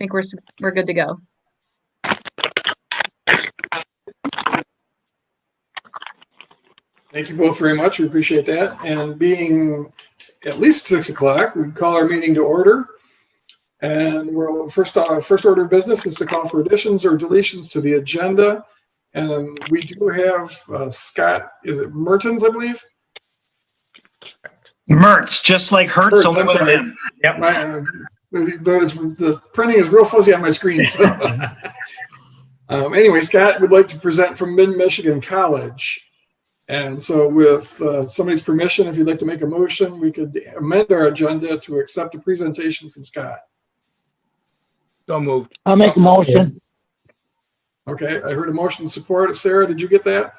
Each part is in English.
think we're good to go. Thank you both very much. We appreciate that. And being at least 6 o'clock, we call our meeting to order. And we'll first order of business is to call for additions or deletions to the agenda. And we do have Scott, is it Mertens, I believe? Mertz, just like Hertz. So Mertz, I'm sorry. Yep. The printing is real fuzzy on my screen. So. Anyway, Scott would like to present from Mid-Michigan College. And so with somebody's permission, if you'd like to make a motion, we could amend our agenda to accept a presentation from Scott. So moved. I'll make a motion. Okay, I heard a motion to support. Sarah, did you get that?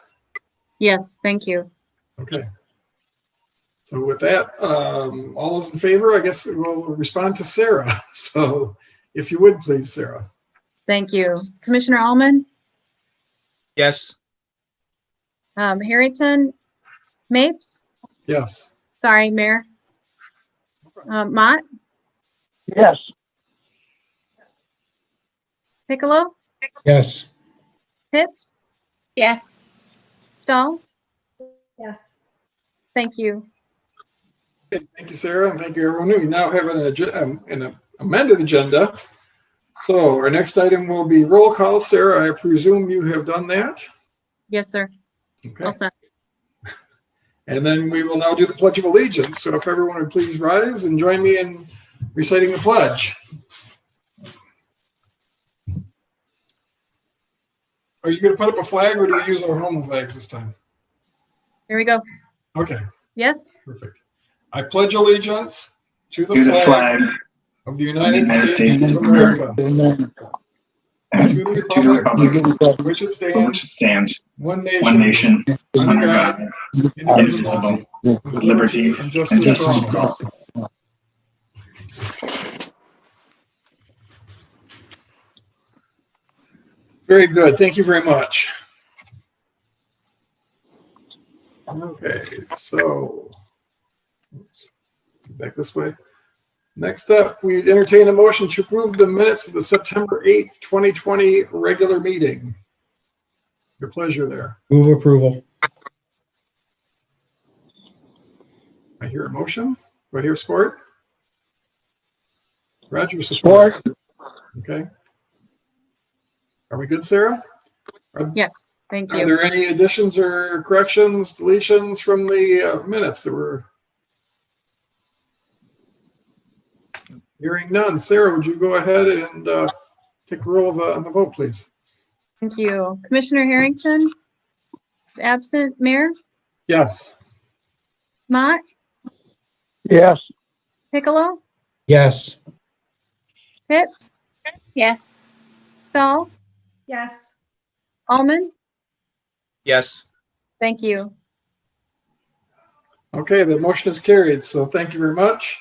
Yes, thank you. Okay. So with that, all those in favor, I guess we'll respond to Sarah. So if you would, please, Sarah. Thank you. Commissioner Allman, Yes. Harrington, Mapes, Yes. sorry, Mayor. Mott, Yes. Piccolo, Yes. Pitts, Yes. Stahl. Yes. Thank you. Okay, thank you, Sarah, and thank you, everyone. We now have an amended agenda. So our next item will be roll call. Sarah, I presume you have done that? Yes, sir. Okay. All set. And then we will now do the Pledge of Allegiance. So if everyone would please rise and join me in reciting the pledge. Are you going to put up a flag or do we use our home flags this time? Here we go. Okay, Yes. perfect. I pledge allegiance to the flag of the United States of America, And to the to the republic which it for which it stands, stands, one one nation, nation, under under God, God, indivisible, with liberty and and justice justice for for all. all. Very good. Thank you very much. Okay, so back this way. Next up, we entertain a motion to approve the minutes of the September 8th, 2020 regular meeting. Your pleasure there. Move approval. I hear a motion. Do I hear support? Roger, support. Okay. Are we good, Sarah? Yes. Thank Are you. there any additions or corrections, deletions from the minutes that were? Hearing none. Sarah, would you go ahead and take roll on the vote, please? Thank you. Commissioner Harrington is absent. Mayor Yes. Mott, Yes. Piccolo, Yes. Pitts, Yes. Stahl, Yes. Allman. Yes. Thank you. Okay, the motion is carried. So thank you very much.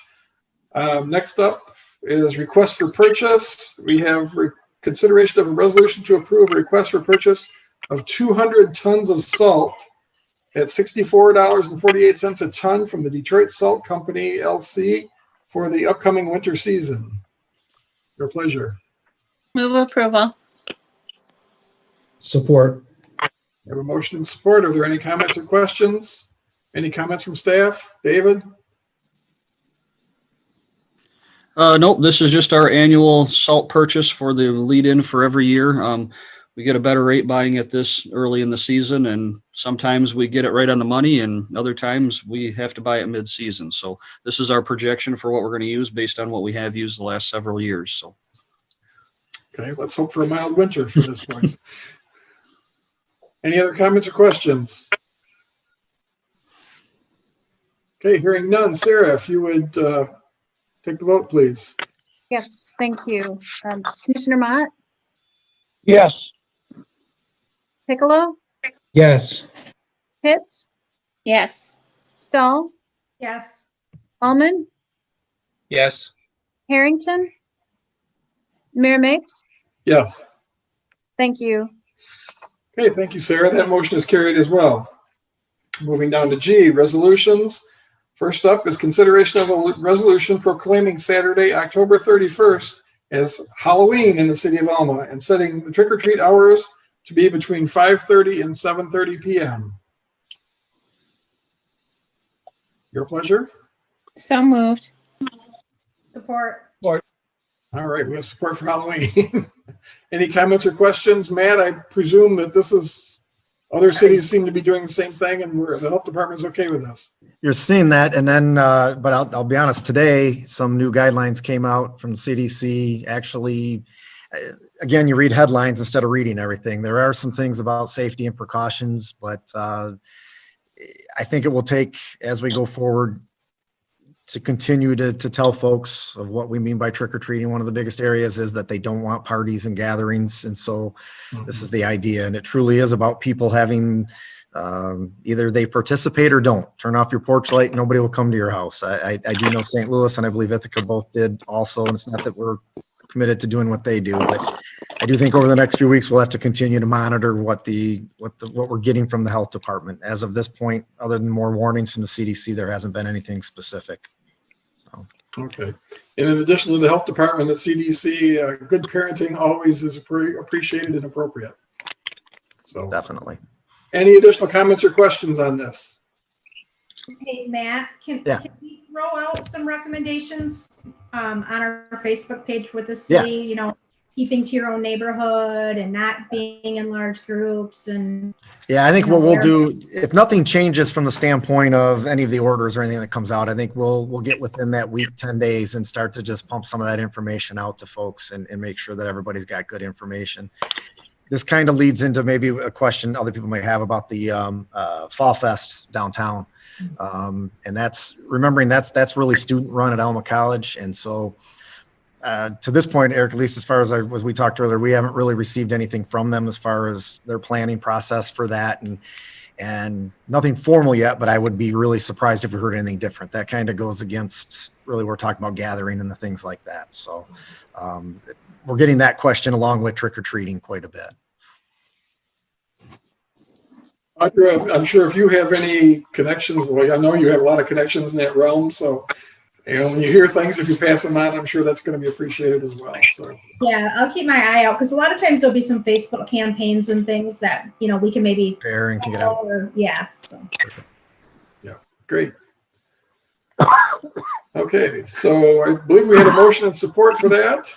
Next up is request for purchase. We have consideration of a resolution to approve a request for purchase of 200 tons of salt at $64.48 a ton from the Detroit Salt Company, LC, for the upcoming winter season. Your pleasure. Move approval. Support. We have a motion and support. Are there any comments or questions? Any comments from staff? David? Nope, this is just our annual salt purchase for the lead-in for every year. We get a better rate buying it this early in the season, and sometimes we get it right on the money, and other times we have to buy it mid-season. So this is our projection for what we're going to use based on what we have used the last several years. So. Okay, let's hope for a mild winter for this place. Any other comments or questions? Okay, hearing none. Sarah, if you would take the vote, please. Yes, thank you. Commissioner Mott, Yes. Piccolo, Yes. Pitts, Yes. Stahl, Yes. Allman, Yes. Harrington, Mayor Mapes. Yes. Thank you. Okay, thank you, Sarah. That motion is carried as well. Moving down to G, resolutions. First up is consideration of a resolution proclaiming Saturday, October 31st as Halloween in the city of Alma and setting the trick or treat hours to be between 5:30 and 7:30 p.m. Your pleasure. So moved. Support. All right, we have support for Halloween. Any comments or questions? Matt, I presume that this is, other cities seem to be doing the same thing and the health department's okay with this. You're seeing that, and then, but I'll be honest, today, some new guidelines came out from CDC. Actually, again, you read headlines instead of reading everything. There are some things about safety and precautions, but I think it will take, as we go forward, to continue to tell folks of what we mean by trick or treating. One of the biggest areas is that they don't want parties and gatherings. And so this is the idea. And it truly is about people having, either they participate or don't. Turn off your porch light, nobody will come to your house. I do know St. Louis and I believe Ithaca both did also. And it's not that we're committed to doing what they do, but I do think over the next few weeks, we'll have to continue to monitor what we're getting from the health department. As of this point, other than more warnings from the CDC, there hasn't been anything specific. Okay. And in addition to the health department, the CDC, good parenting always is appreciated and appropriate. So Definitely. any additional comments or questions on this? Hey, Matt, can we throw out some recommendations on our Facebook page with the city, you know, keeping to your own neighborhood and not being in large groups and. Yeah, I think what we'll do, if nothing changes from the standpoint of any of the orders or anything that comes out, I think we'll get within that week, 10 days and start to just pump some of that information out to folks and make sure that everybody's got good information. This kind of leads into maybe a question other people might have about the Fall Fest downtown. And that's remembering that's really student run at Alma College. And so to this point, Eric, at least as far as we talked earlier, we haven't really received anything from them as far as their planning process for that, and nothing formal yet. But I would be really surprised if we heard anything different. That kind of goes against really we're talking about gathering and the things like that. So we're getting that question along with trick or treating quite a bit. I'm sure if you have any connections, well, I know you have a lot of connections in that realm. So, you know, when you hear things, if you pass them on, I'm sure that's going to be appreciated as well. So, Yeah, I'll keep my eye out because a lot of times there'll be some Facebook campaigns and things that, you know, we can maybe. Fair and can get out. Yeah. So. Yeah, great. Okay, so I believe we had a motion and support for that.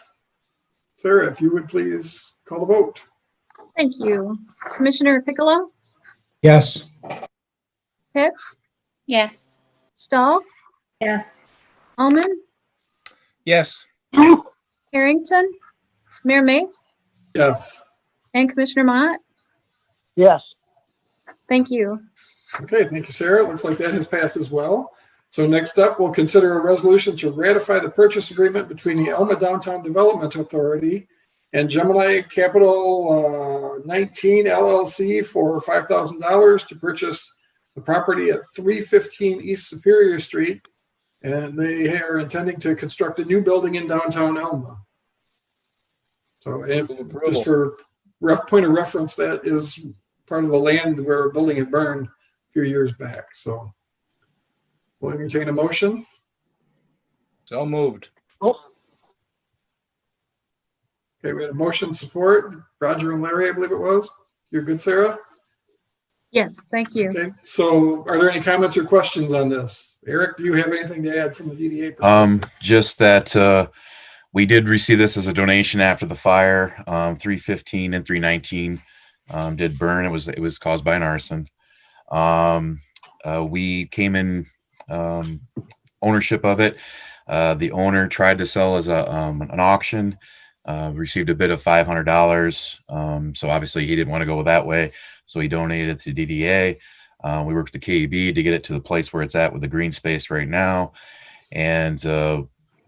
Sarah, if you would please call the vote. Thank you. Commissioner Piccolo, Yes. Pitts, Yes. Stahl, Yes. Almond, Yes. Harrington, Mayor Mapes, Yes. and Commissioner Mott. Yes. Thank you. Okay, thank you, Sarah. It looks like that has passed as well. So next up, we'll consider a resolution to ratify the purchase agreement between the Alma Downtown Development Authority and Gemini Capital 19 LLC for $5,000 to purchase the property at 315 East Superior Street. And they are intending to construct a new building in downtown Alma. So just for point of reference, that is part of the land where a building had burned a few years back. So we'll entertain a motion. So moved. Okay, we had a motion support. Roger and Larry, I believe it was. You're good, Sarah? Yes, thank you. Okay, so are there any comments or questions on this? Eric, do you have anything to add from the DDA perspective? Just that we did receive this as a donation after the fire. 315 and 319 did burn. It was caused by an arson. We came in ownership of it. The owner tried to sell as an auction. Received a bid of $500. So obviously he didn't want to go that way. So he donated it to DDA. We worked with the KEB to get it to the place where it's at with the green space right now. And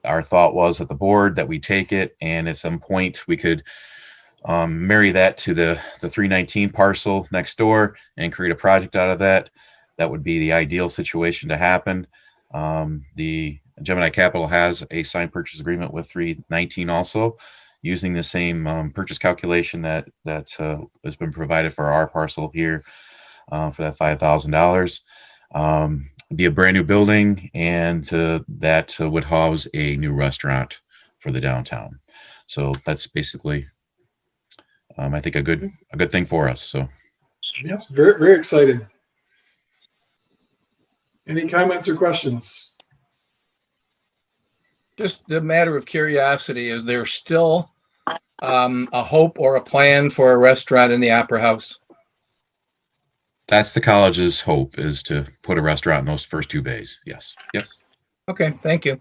our thought was at the board that we take it and at some point we could marry that to the 319 parcel next door and create a project out of that. That would be the ideal situation to happen. The Gemini Capital has a signed purchase agreement with 319 also, using the same purchase calculation that has been provided for our parcel here for that $5,000. Be a brand new building, and that would house a new restaurant for the downtown. So that's basically, I think a good thing for us. So Yes, very, very exciting. Any comments or questions? Just a matter of curiosity, is there still a hope or a plan for a restaurant in the Opera House? that's the college's hope, is to put a restaurant in those first 2 bays. Yes. Yep. Okay, thank you.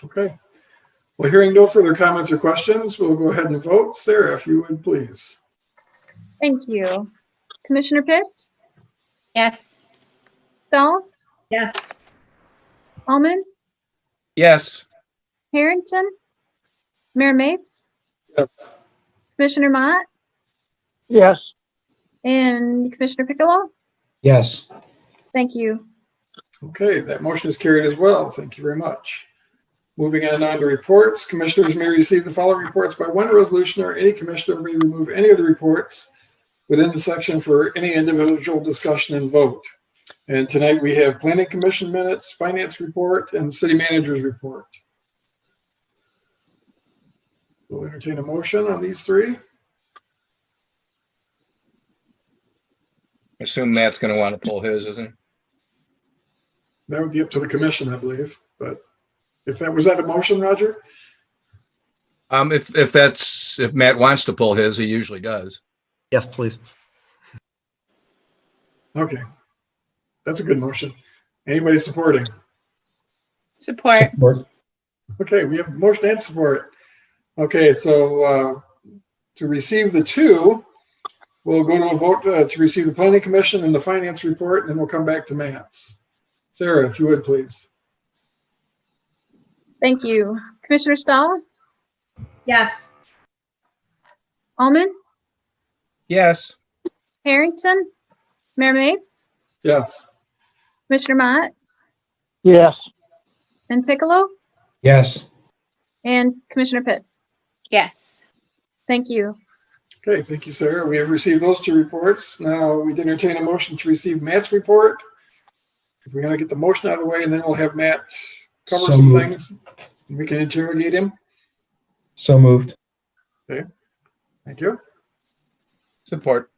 Okay. Well, hearing no further comments or questions, we'll go ahead and vote. Sarah, if you would please. Thank you. Commissioner Pitts, Yes. Stahl, Yes. Almond, Yes. Harrington, Mayor Mapes, Yes. Commissioner Mott, Yes. and Commissioner Piccolo. Yes. Thank you. Okay, that motion is carried as well. Thank you very much. Moving on to reports. Commissioners may receive the following reports by one resolution, or any commissioner may remove any of the reports within the section for any individual discussion and vote. And tonight we have Planning Commission minutes, Finance report, and City Manager's report. We'll entertain a motion on these three. I assume Matt's going to want to pull his, isn't he? That would be up to the commission, I believe. But if that was that a motion, Roger? If Matt wants to pull his, he usually does. Yes, please. Okay. That's a good motion. Anybody supporting? Support. Okay, we have motion and support. Okay, so to receive the two, we'll go to a vote to receive the Planning Commission and the Finance report, and then we'll come back to Matt's. Sarah, if you would, please. Thank you. Commissioner Stahl, Yes. Almond, Yes. Harrington, Mayor Mapes, Yes. Commissioner Mott, Yes. and Piccolo, Yes. and Commissioner Pitts. Yes. Thank you. Okay, thank you, Sarah. We have received those two reports. Now we'd entertain a motion to receive Matt's report. If we're going to get the motion out of the way, and then we'll have Matt cover So some moved. things. And we can interrogate him. So moved. Thank you. Support.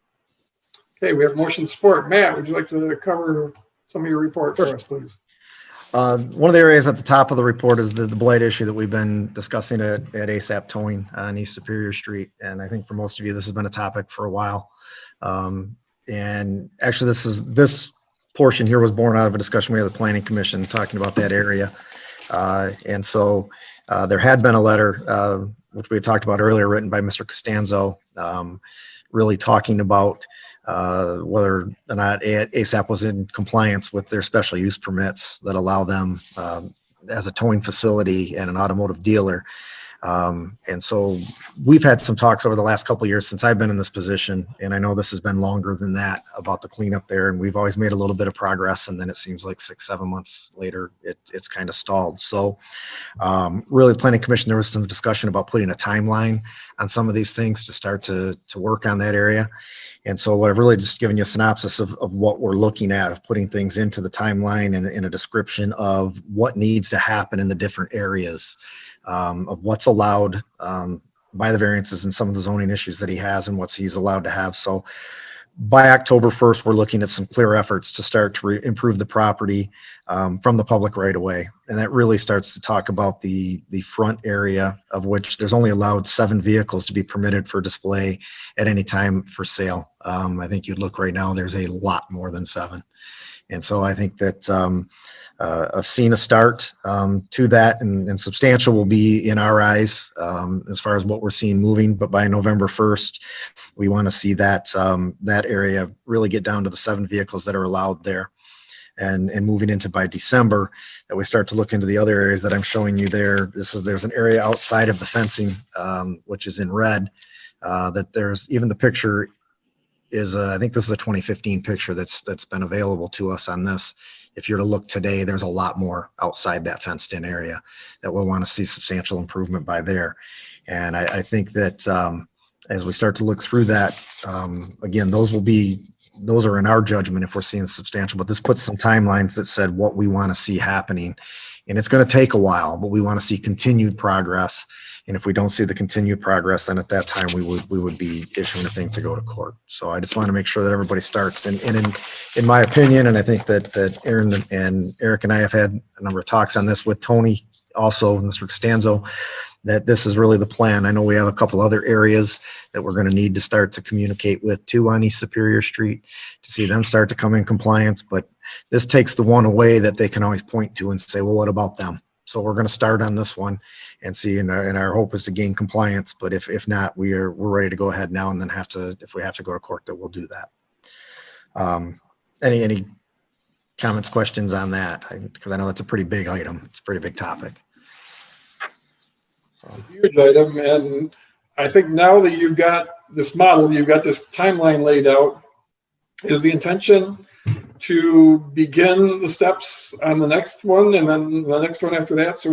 Okay, we have motion support. Matt, would you like to cover some of your report for us, please? One of the areas at the top of the report is the blight issue that we've been discussing at ASAP Towing on East Superior Street. And I think for most of you, this has been a topic for a while. And actually, this portion here was born out of a discussion we had with the Planning Commission talking about that area. And so there had been a letter, which we had talked about earlier, written by Mr. Costanzo, really talking about whether or not ASAP was in compliance with their special use permits that allow them as a towing facility and an automotive dealer. And so we've had some talks over the last couple of years since I've been in this position, and I know this has been longer than that, about the cleanup there, and we've always made a little bit of progress, and then it seems like 6-7 months later it's kind of stalled. So really, the Planning Commission, there was some discussion about putting a timeline on some of these things to start to work on that area. And so what I've really just given you a synopsis of what we're looking at, of putting things into the timeline and in a description of what needs to happen in the different areas, of what's allowed by the variances and some of the zoning issues that he has and what's he's allowed to have. So by October 1st, we're looking at some clear efforts to start to improve the property from the public right away. And that really starts to talk about the front area, of which there's only allowed 7 vehicles to be permitted for display at any time for sale. I think you'd look right now, there's a lot more than 7. And so I think that I've seen a start to that, and substantial will be in our eyes as far as what we're seeing moving. But by November 1st, we want to see that that area really get down to the 7 vehicles that are allowed there. And moving into by December, that we start to look into the other areas that I'm showing you there. There's an area outside of the fencing, which is in red, that there's even the picture is, I think this is a 2015 picture that's been available to us on this. If you're to look today, there's a lot more outside that fenced in area that we'll want to see substantial improvement by there. And I think that as we start to look through that, again, those are in our judgment if we're seeing substantial, but this puts some timelines that said what we want to see happening And it's going to take a while, but we want to see continued progress. And if we don't see the continued progress, then at that time we would be issuing a thing to go to court. So I just want to make sure that everybody starts. And in my opinion, and I think that Aaron and Eric and I have had a number of talks on this with Tony, also Mr. Costanzo, that this is really the plan. I know we have a couple other areas that we're going to need to start to communicate with too on East Superior Street to see them start to come in compliance. But this takes the one away that they can always point to and say, well, what about them? So we're going to start on this one and see, and our hope is to gain compliance. But if not, we're ready to go ahead now, and then if we have to go to court, that we'll do that. Any comments, questions on that? Because I know that's a pretty big item. It's a pretty big topic. Huge item, and I think now that you've got this model, you've got this timeline laid out, is the intention to begin the steps on the next one and then the next one after that? So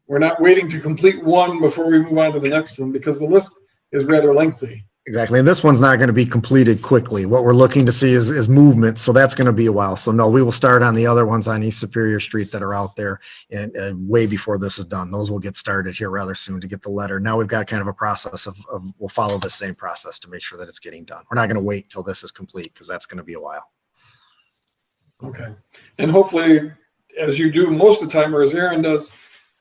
we're not waiting to complete one before we move on to the next one, because the list is rather lengthy. Exactly. And this one's not going to be completed quickly. What we're looking to see is movement. So that's going to be a while. So no, we will start on the other ones on East Superior Street that are out there and way before this is done. Those will get started here rather soon to get the letter. Now we've got kind of a process of we'll follow the same process to make sure that it's getting done. We're not going to wait till this is complete, because that's going to be a while. Okay. And hopefully, as you do most of the time, or as Aaron does,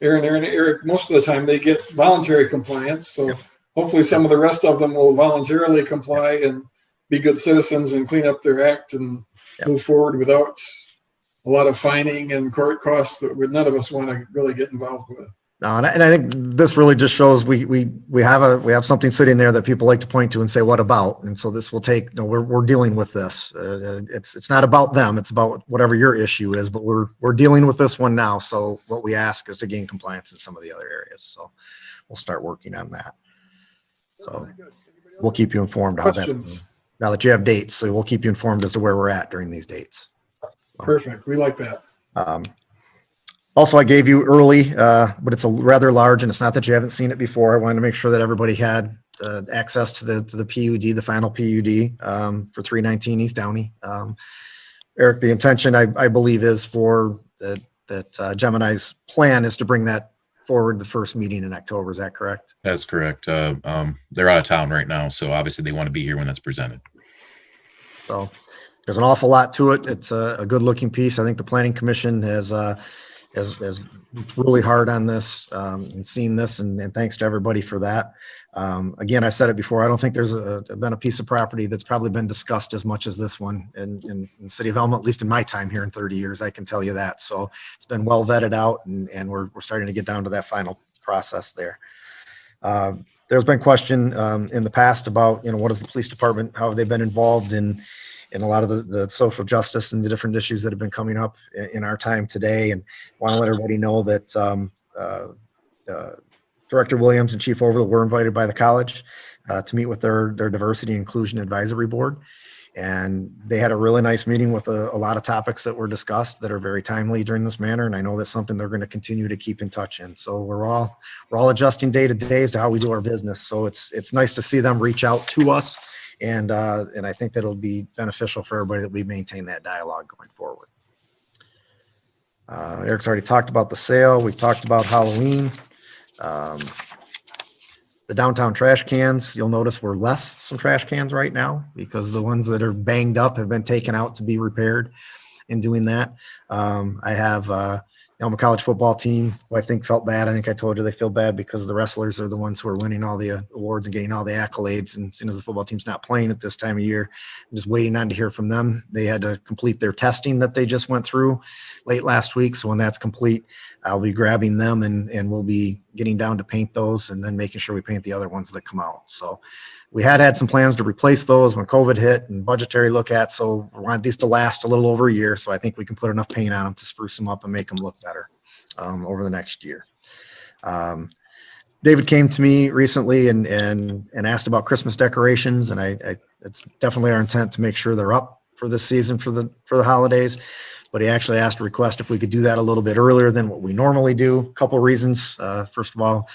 Aaron, Eric, most of the time, they get voluntary compliance. So hopefully some of the rest of them will voluntarily comply and be good citizens and clean up their act and move forward without a lot of fining and court costs that none of us want to really get involved with. No, and I think this really just shows we have something sitting there that people like to point to and say, what about? And so this will take, we're dealing with this. It's not about them. It's about whatever your issue is, but we're dealing with this one now. So what we ask is to gain compliance in some of the other areas. So we'll start working on that. So we'll keep you informed how that's going. Now that you have dates, so we'll keep you informed as to where we're at during these dates. Perfect. We like that. Also, I gave you early, but it's a rather large, and it's not that you haven't seen it before. I wanted to make sure that everybody had access to the PUD, the final PUD for 319 East Downey. Eric, the intention, I believe, is for that Gemini's plan is to bring that forward the first meeting in October. Is that correct? That's correct. They're out of town right now, so obviously they want to be here when that's presented. So there's an awful lot to it. It's a good looking piece. I think the Planning Commission has really hard on this and seen this, and thanks to everybody for that. Again, I said it before, I don't think there's been a piece of property that's probably been discussed as much as this one in the city of Elma, at least in my time here in 30 years, I can tell you that. So it's been well vetted out, and we're starting to get down to that final process there. There's been question in the past about, what is the police department, how have they been involved in a lot of the social justice and the different issues that have been coming up in our time today. And want to let everybody know that Director Williams and Chief Overland were invited by the college to meet with their Diversity and Inclusion Advisory Board. And they had a really nice meeting with a lot of topics that were discussed that are very timely during this manner. And I know that's something they're going to continue to keep in touch in. So we're all adjusting day to day as to how we do our business. So it's nice to see them reach out to us. And I think that it'll be beneficial for everybody that we maintain that dialogue going forward. Eric's already talked about the sale. We've talked about Halloween. The downtown trash cans, you'll notice we're less some trash cans right now because the ones that are banged up have been taken out to be repaired. In doing that, I have Elma College football team who I think felt bad. I think I told you they feel bad because the wrestlers are the ones who are winning all the awards and getting all the accolades. And as soon as the football team's not playing at this time of year, I'm just waiting on to hear from them. They had to complete their testing that they just went through late last week. So when that's complete, I'll be grabbing them and we'll be getting down to paint those and then making sure we paint the other ones that come out. So we had some plans to replace those when COVID hit and budgetary look at. So we want these to last a little over a year. So I think we can put enough paint on them to spruce them up and make them look better over the next year. David came to me recently and asked about Christmas decorations. And it's definitely our intent to make sure they're up for this season for the holidays. But he actually asked a request if we could do that a little bit earlier than what we normally do. A couple of reasons. First of all,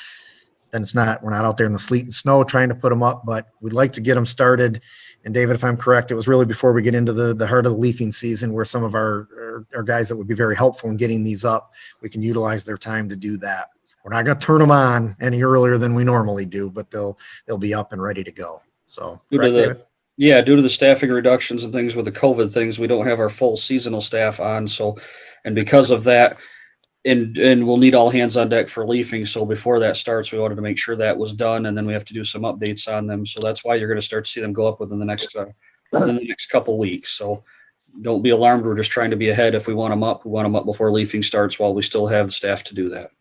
then we're not out there in the sleet and snow trying to put them up, but we'd like to get them started. And David, if I'm correct, it was really before we get into the heart of the leafing season where some of our guys that would be very helpful in getting these up, we can utilize their time to do that. We're not going to turn them on any earlier than we normally do, but they'll be up and ready to go. So, correct, David? Yeah, due to the staffing reductions and things with the COVID things, we don't have our full seasonal staff on. So, and because of that, and we'll need all hands on deck for leafing. So before that starts, we wanted to make sure that was done, and then we have to do some updates on them. So that's why you're going to start to see them go up within the next couple weeks. So don't be alarmed. We're just trying to be ahead. If we want them up, we want them up before leafing starts while we still have staff to do that.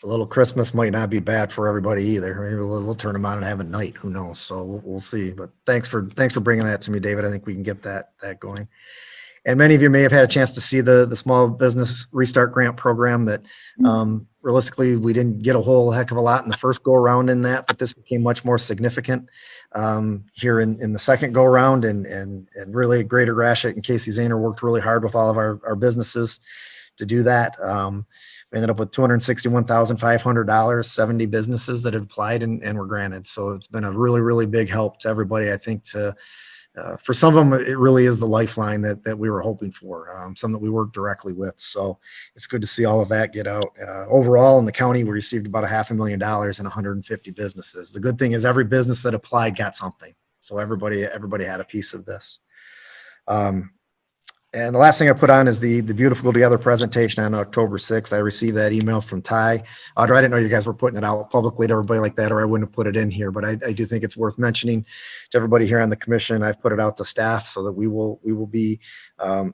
A little Christmas might not be bad for everybody either. Maybe we'll turn them on and have a night. Who knows? So we'll see. But thanks for bringing that to me, David. I think we can get that going. And many of you may have had a chance to see the Small Business Restart Grant Program that realistically we didn't get a whole heck of a lot in the first go around in that, but this became much more significant here in the second go around, and really Greater Gratiot and Casey Zahner worked really hard with all of our businesses to do that. We ended up with $261,500, 70 businesses that had applied and were granted. So it's been a really, really big help to everybody. I think for some of them, it really is the lifeline that we were hoping for, some that we work directly with. So it's good to see all of that get out. Overall in the county, we received about $500,000 in 150 businesses. The good thing is every business that applied got something. So everybody had a piece of this. And the last thing I put on is the Beautiful Together presentation on October 6th. I received that email from Ty. Audra, I didn't know you guys were putting it out publicly to everybody like that, or I wouldn't have put it in here, but I do think it's worth mentioning to everybody here on the commission. I've put it out to staff so that we will be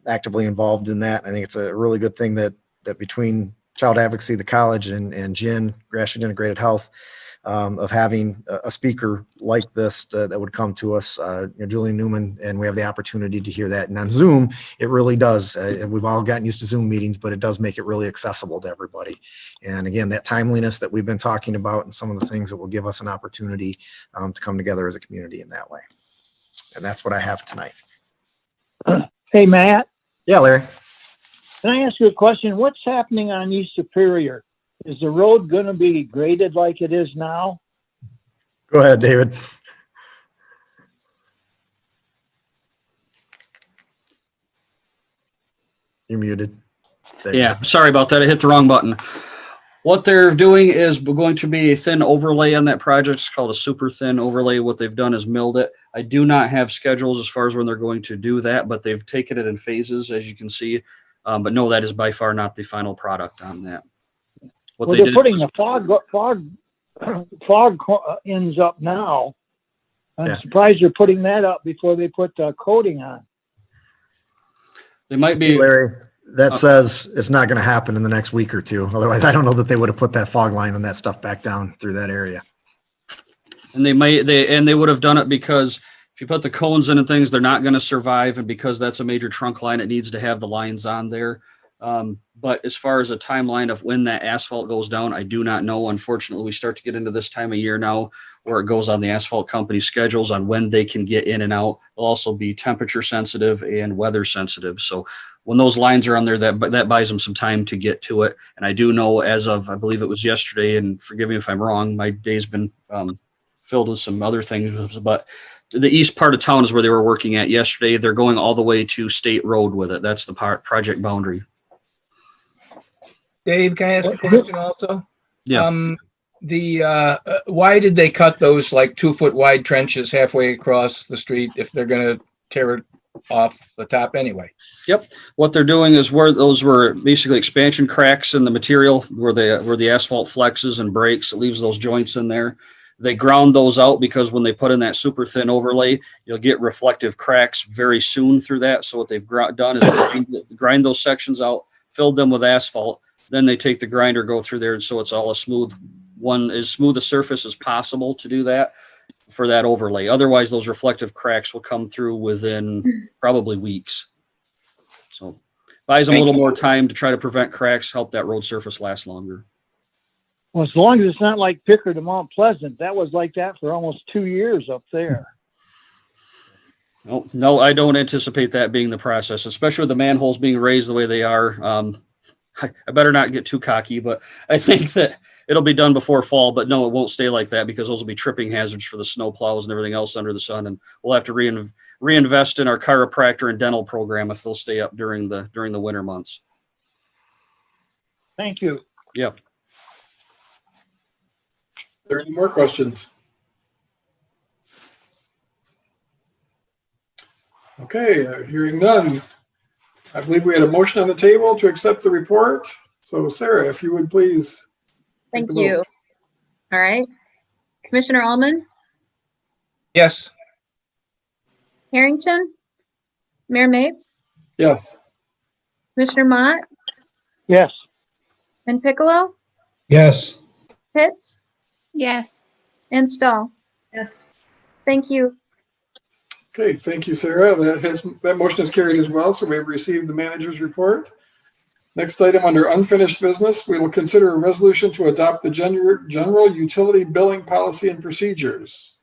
actively involved in that. I think it's a really good thing that between Child Advocacy, the college, and GIN, Gratiot Integrated Health, of having a speaker like this that would come to us, Julian Newman, and we have the opportunity to hear that. And on Zoom, it really does. We've all gotten used to Zoom meetings, but it does make it really accessible to everybody. And again, that timeliness that we've been talking about and some of the things that will give us an opportunity to come together as a community in that way. And that's what I have tonight. Hey, Matt. Yeah, Larry. Can I ask you a question? What's happening on East Superior? Is the road going to be graded like it is now? Go ahead, David. You're muted. Yeah, sorry about that. I hit the wrong button. What they're doing is going to be a thin overlay on that project. It's called a super thin overlay. What they've done is milled it. I do not have schedules as far as when they're going to do that, but they've taken it in phases, as you can see. But no, that is by far not the final product on that. Well, they're putting the fog ends up now. I'm surprised they're putting that up before they put the coating on. They might be. Larry, that says it's not going to happen in the next week or two. Otherwise, I don't know that they would have put that fog line and that stuff back down through that area. And they would have done it because if you put the cones in and things, they're not going to survive. And because that's a major trunk line, it needs to have the lines on there. But as far as a timeline of when that asphalt goes down, I do not know. Unfortunately, we start to get into this time of year now where it goes on the asphalt company schedules on when they can get in and out. They'll also be temperature sensitive and weather sensitive. So when those lines are on there, that buys them some time to get to it. And I do know as of, I believe it was yesterday, and forgive me if I'm wrong, my day's been filled with some other things, but the east part of town is where they were working at yesterday. They're going all the way to State Road with it. That's the project boundary. Dave, can I ask a question also? Yeah. Why did they cut those like 2-foot wide trenches halfway across the street if they're going to tear it off the top anyway? Yep. What they're doing is where those were basically expansion cracks in the material where the asphalt flexes and breaks, it leaves those joints in there. They ground those out because when they put in that super thin overlay, you'll get reflective cracks very soon through that. So what they've done is grind those sections out, filled them with asphalt. Then they take the grinder, go through there, so it's all as smooth a surface as possible to do that for that overlay. Otherwise, those reflective cracks will come through within probably weeks. So buys them a little more time to try to prevent cracks, help that road surface last longer. Well, as long as it's not like Pickard to Mount Pleasant, that was like that for almost 2 years up there. No, I don't anticipate that being the process, especially with the manholes being raised the way they are. I better not get too cocky, but I think that it'll be done before fall, but no, it won't stay like that because those will be tripping hazards for the snow plows and everything else under the sun. And we'll have to reinvest in our chiropractor and dental program if they'll stay up during the winter months. Thank you. Yep. Are there any more questions? Okay, hearing none. I believe we had a motion on the table to accept the report. So Sarah, if you would please. Thank take the you. vote. All right. Commissioner Allman, Yes. Harrington, Mayor Mapes, Yes. Commissioner Mott, Yes. and Piccolo, Yes. Pitts, Yes. and Stahl. Yes. Thank you. Okay, thank you, Sarah. That motion is carried as well, so we have received the manager's report. Next item under unfinished business, we will consider a resolution to adopt the general utility billing policy and procedures.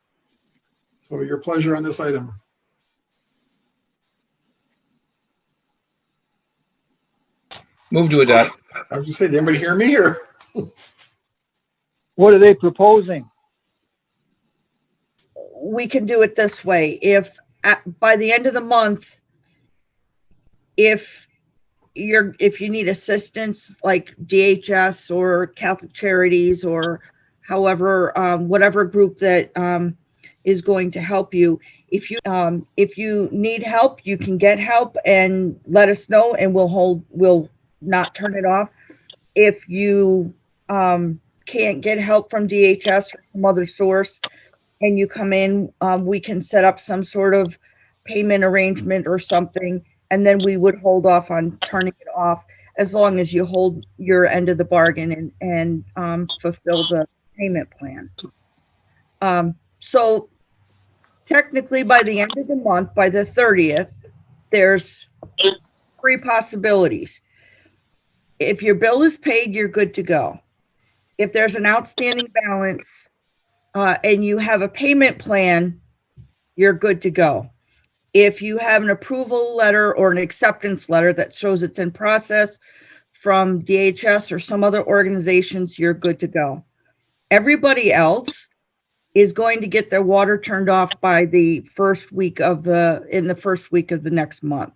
So your pleasure on this item. Move to adopt. I was just saying, did anybody hear me or? What are they proposing? We can do it this way. If by the end of the month, if you need assistance like DHS or Catholic Charities or however, whatever group that is going to help you, if you need help, you can get help and let us know and we'll not turn it off. If you can't get help from DHS or some other source and you come in, we can set up some sort of payment arrangement or something, and then we would hold off on turning it off as long as you hold your end of the bargain and fulfill the payment plan. So technically by the end of the month, by the 30th, there's 3 possibilities. If your bill is paid, you're good to go. If there's an outstanding balance and you have a payment plan, you're good to go. If you have an approval letter or an acceptance letter that shows it's in process from DHS or some other organizations, you're good to go. Everybody else is going to get their water turned off by the first week of the next month.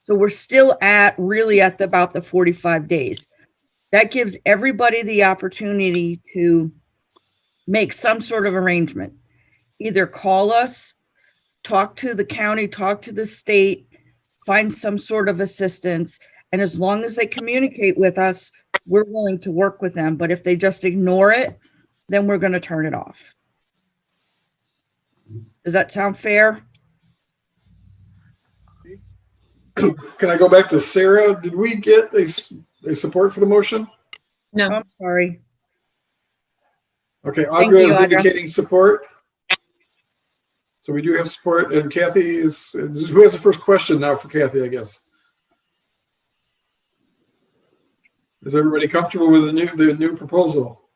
So we're still really at about the 45 days. That gives everybody the opportunity to make some sort of arrangement. Either call us, talk to the county, talk to the state, find some sort of assistance. And as long as they communicate with us, we're willing to work with them. But if they just ignore it, then we're going to turn it off. Does that sound fair? Can I go back to Sarah? Did we get a support for the motion? No. I'm sorry. Okay, Thank Audra you, is Audra. indicating support. So we do have support, and Kathy who has the first question now for Kathy, I guess. Is everybody comfortable with the new proposal?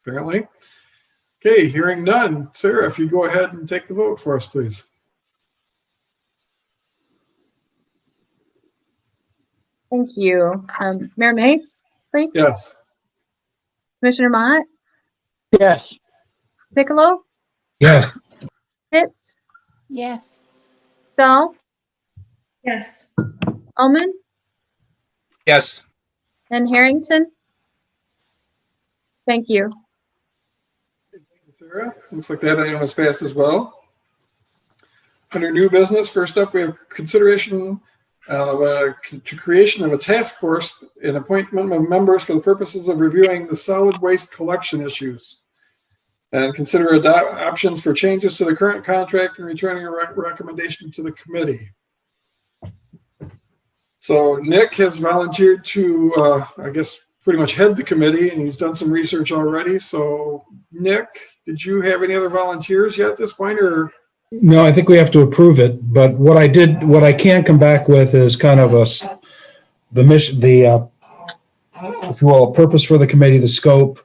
Apparently. Okay, hearing none. Sarah, if you go ahead and take the vote for us, please. Thank you. Mayor Mapes, please. Yes. Commissioner Mott, Yes. Piccolo, Yes. Pitts, Yes. Stahl, Yes. Allman, Yes. and Harrington. Thank you. Thank you, Sarah. Looks like that item was passed as well. Under new business, first up, we have consideration of creation of a task force and appointment of members for the purposes of reviewing the solid waste collection issues. And consider options for changes to the current contract and returning a recommendation to the committee. So Nick has volunteered to, I guess, pretty much head the committee, and he's done some research already. So Nick, did you have any other volunteers yet at this point, or? No, I think we have to approve it, but what I can come back with is kind of the mission, if you will, a purpose for the committee, the scope,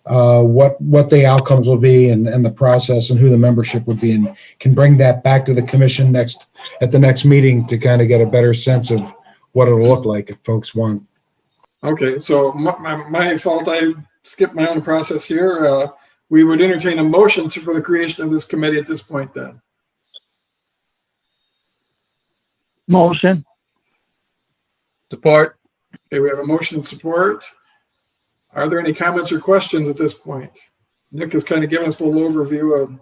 what the outcomes will be and the process and who the membership would be, and can bring that back to the commission at the next meeting to kind of get a better sense of what it'll look like if folks want. Okay, so my fault, I skipped my own process here. We would entertain a motion for the creation of this committee at this point then. Motion. Support. Okay, we have a motion and support. Are there any comments or questions at this point? Nick has kind of given us a little overview of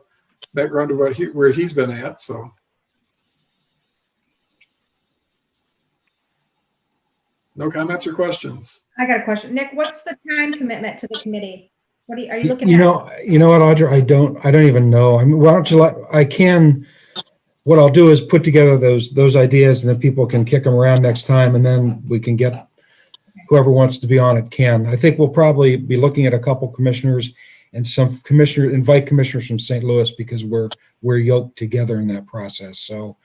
background of where he's been at, so. No comments or questions? I got a question. Nick, what's the time commitment to the committee? What are you looking You at? know what, Audra, I don't even know. I mean, why don't you what I'll do is put together those ideas, and then people can kick them around next time, and then we can get whoever wants to be on it can. I think we'll probably be looking at a couple commissioners and invite commissioners from St. Louis, because we're yoked together in that process. So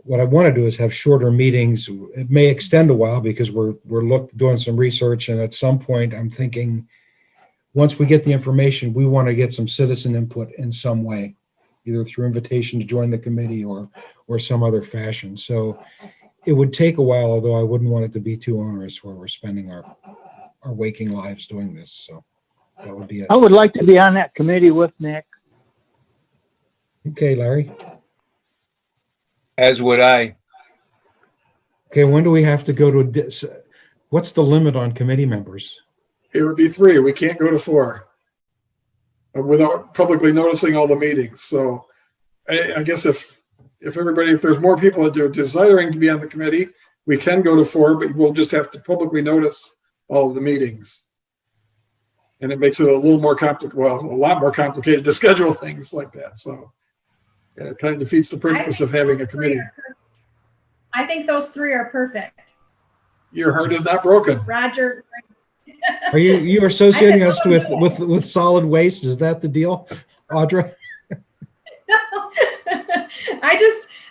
what I want to do is have shorter meetings. It may extend a while because we're doing some research, and at some point I'm thinking, once we get the information, we want to get some citizen input in some way, either through invitation to join the committee or some other fashion. So it would take a while, although I wouldn't want it to be too onerous where we're spending our waking lives doing this. So that would be it. I would like to be on that committee with Nick. Okay, Larry. As would I. Okay, when do we have to go to, what's the limit on committee members? It would be 3. We can't go to 4 without publicly noticing all the meetings. So I guess if there's more people that are desiring to be on the committee, we can go to 4, but we'll just have to publicly notice all of the meetings. And it makes it a little more complicated, well, a lot more complicated to schedule things like that. So yeah, it kind of defeats the purpose of having a committee. I think those 3 are perfect. Your heart is not broken. Roger. Are you associating us with solid waste? Is that the deal, Audra?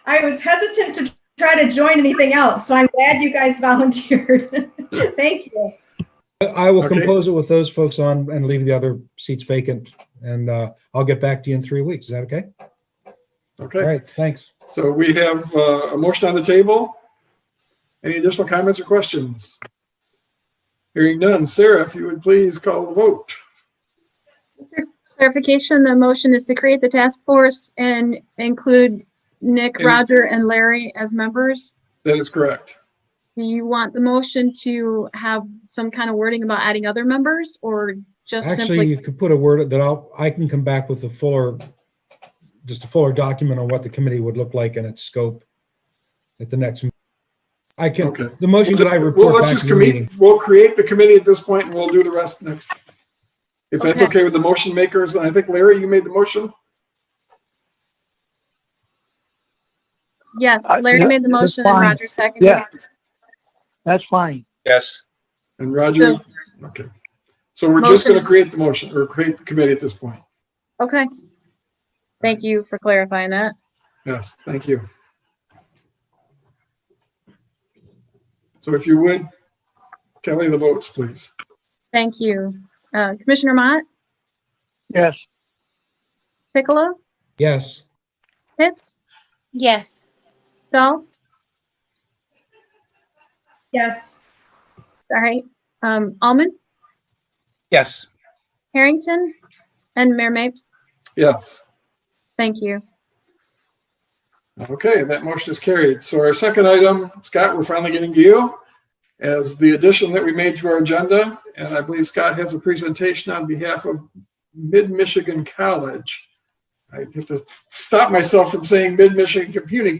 I was hesitant to try to join anything else, so I'm glad you guys volunteered. Thank you. I will compose it with those folks on and leave the other seats vacant, and I'll get back to you in 3 weeks. Is that okay? Okay. All right, thanks. So we have a motion on the table. Any additional comments or questions? Hearing none. Sarah, if you would please call the vote. For clarification, the motion is to create the task force and include Nick, Roger, and Larry as members. That is correct. Do you want the motion to have some kind of wording about adding other members, or just Actually, simply? you could put a word that I can come back with a fuller document on what the committee would look like and its scope at the next meeting. I can, Okay. the motion that I report back to the meeting. We'll create the committee at this point, and we'll do the rest next. If that's okay with the motion makers, and I think Larry, you made the motion. Yes, Larry made the That's motion and fine. Roger seconded. Yeah, that's fine. Yes. And Roger, okay. So we're just going to Motion. create the motion or create the committee at this point. Okay. Thank you for clarifying that. Yes, thank you. So if you would, tally the votes, please. Thank you. Commissioner Mott, Yes. Piccolo, Yes. Pitts, Yes. Dahl, Yes. all right. Almond, Yes. Harrington, and Mayor Mapes. Yes. Thank you. Okay, that motion is carried. So our second item, Scott, we're finally getting to you as the addition that we made to our agenda. And I believe Scott has a presentation on behalf of Mid-Michigan College. I have to stop myself from saying Mid-Michigan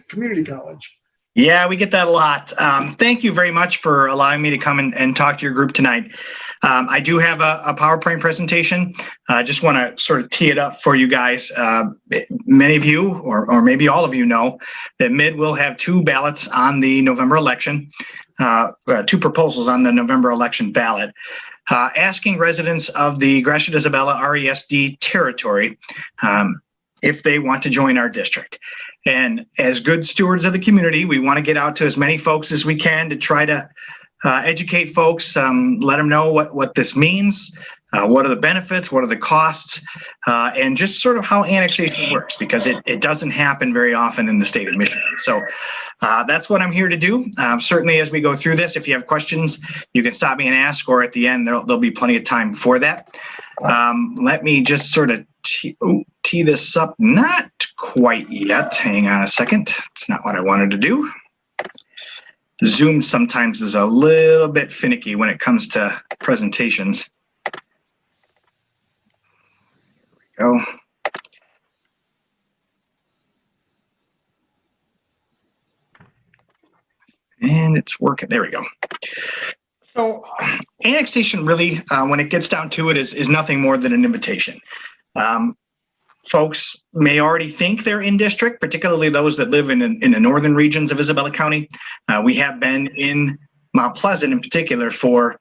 Community College. Yeah, we get that a lot. Thank you very much for allowing me to come and talk to your group tonight. I do have a PowerPoint presentation. I just want to sort of tee it up for you guys. Many of you, or maybe all of you, know that Mid will have 2 ballots on the November election, 2 proposals on the November election ballot, asking residents of the Gratiot-Isabella RESD territory if they want to join our district. And as good stewards of the community, we want to get out to as many folks as we can to try to educate folks, let them know what this means, what are the benefits, what are the costs, and just sort of how annexation works, because it doesn't happen very often in the state of Michigan. So that's what I'm here to do. Certainly as we go through this, if you have questions, you can stop me and ask, or at the end, there'll be plenty of time for that. Let me just sort of tee this up. Not quite yet. Hang on a second. It's not what I wanted to do. Zoom sometimes is a little bit finicky when it comes to presentations. There we go. And it's working. There we go. So annexation really, when it gets down to it, is nothing more than an invitation. Folks may already think they're in district, particularly those that live in the northern regions of Isabella County. We have been in Mount Pleasant in particular for,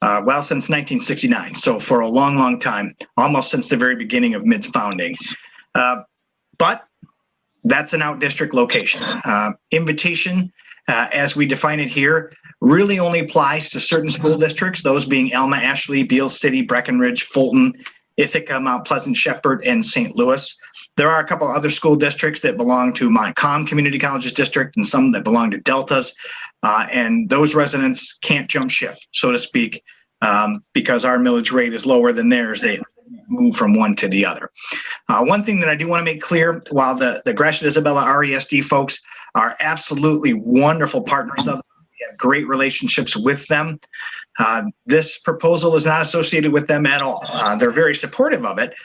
well, since 1969. So for a long, long time, almost since the very beginning of MID's founding. But that's an out district location. Invitation, as we define it here, really only applies to certain school districts, those being Alma, Ashley, Beale City, Breckenridge, Fulton, Ithaca, Mount Pleasant, Shepherd, and St. Louis. There are a couple other school districts that belong to Montcalm Community Colleges District and some that belong to Deltas. And those residents can't jump ship, so to speak, because our millage rate is lower than theirs. They move from one to the other. One thing that I do want to make clear, while the Gratiot Isabella RESD folks are absolutely wonderful partners of, we have great relationships with them. This proposal is not associated with them at all. They're very supportive of it.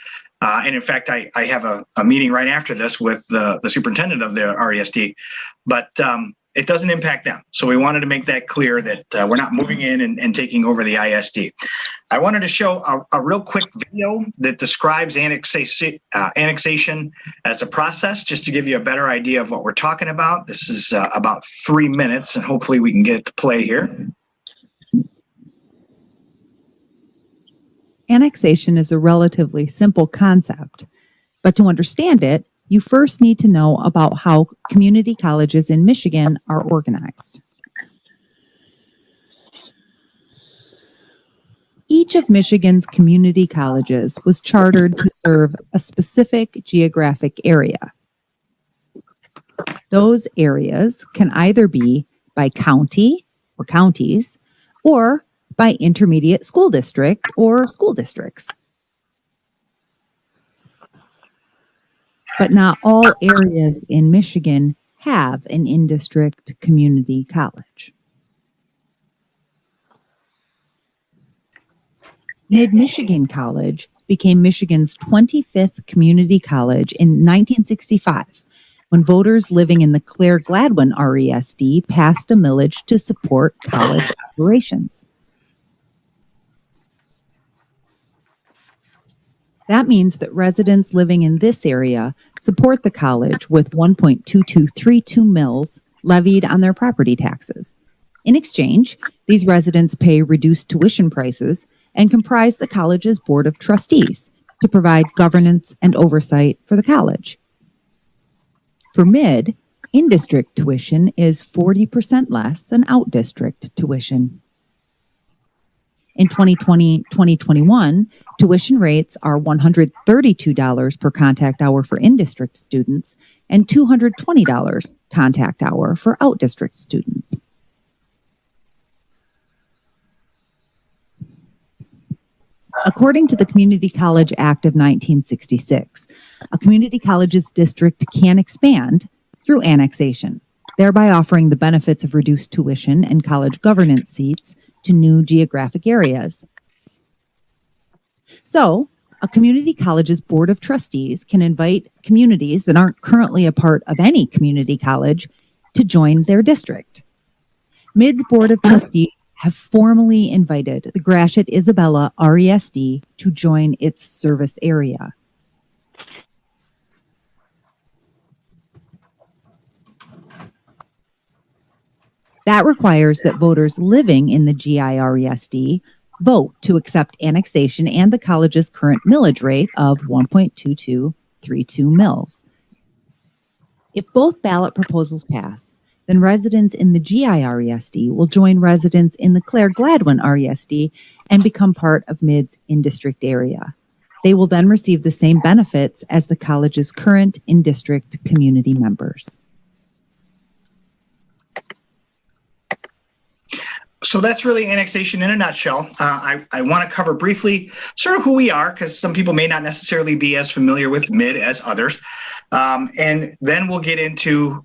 And in fact, I have a meeting right after this with the superintendent of the RESD, but it doesn't impact them. So we wanted to make that clear that we're not moving in and taking over the ISD. I wanted to show a real quick video that describes annexation as a process, just to give you a better idea of what we're talking about. This is about 3 minutes, and hopefully we can get it to play here. Annexation is a relatively simple concept, but to understand it, you first need to know about how community colleges in Michigan are organized. Each of Michigan's community colleges was chartered to serve a specific geographic area. Those areas can either be by county or counties, or by intermediate school district or school districts. But not all areas in Michigan have an in-district community college. Mid-Michigan College became Michigan's 25th community college in 1965, when voters living in the Claire Gladwin RESD passed a millage to support college operations. That means that residents living in this area support the college with 1.2232 mills levied on their property taxes. In exchange, these residents pay reduced tuition prices and comprise the college's board of trustees to provide governance and oversight for the college. For Mid, in-district tuition is 40% less than out-district tuition. In 2020-2021, tuition rates are $132 per contact hour for in-district students and $220 contact hour for out-district students. According to the Community College Act of 1966, a community college's district can expand through annexation, thereby offering the benefits of reduced tuition and college governance seats to new geographic areas. So, a community college's board of trustees can invite communities that aren't currently a part of any community college to join their district. Mid's board of trustees have formally invited the Gratiot Isabella RESD to join its service area. That requires that voters living in the GIRESD vote to accept annexation and the college's current millage rate of 1.2232 mills. If both ballot proposals pass, then then residents in the GIRESD will join residents in the Claire Gladwin RESD and become part of MID's in-district area. They will then receive the same benefits as the college's current in-district community members. So that's really annexation in a nutshell. I want to cover briefly sort of who we are, because some people may not necessarily be as familiar with MID as others. And then we'll get into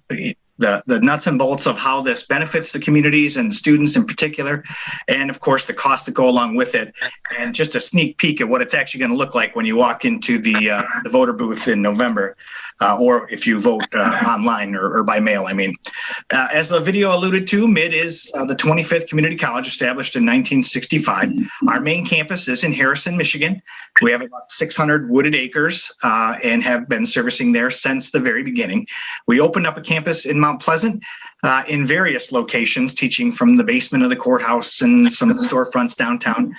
the nuts and bolts of how this benefits the communities and students in particular, and of course the costs that go along with it, and just a sneak peek at what it's actually going to look like when you walk into the voter booth in November, or if you vote online or by mail. I mean, as the video alluded to, MID is the 25th community college established in 1965. Our main campus is in Harrison, Michigan. We have about 600 wooded acres and have been servicing there since the very beginning. We opened up a campus in Mount Pleasant in various locations, teaching from the basement of the courthouse and some storefronts downtown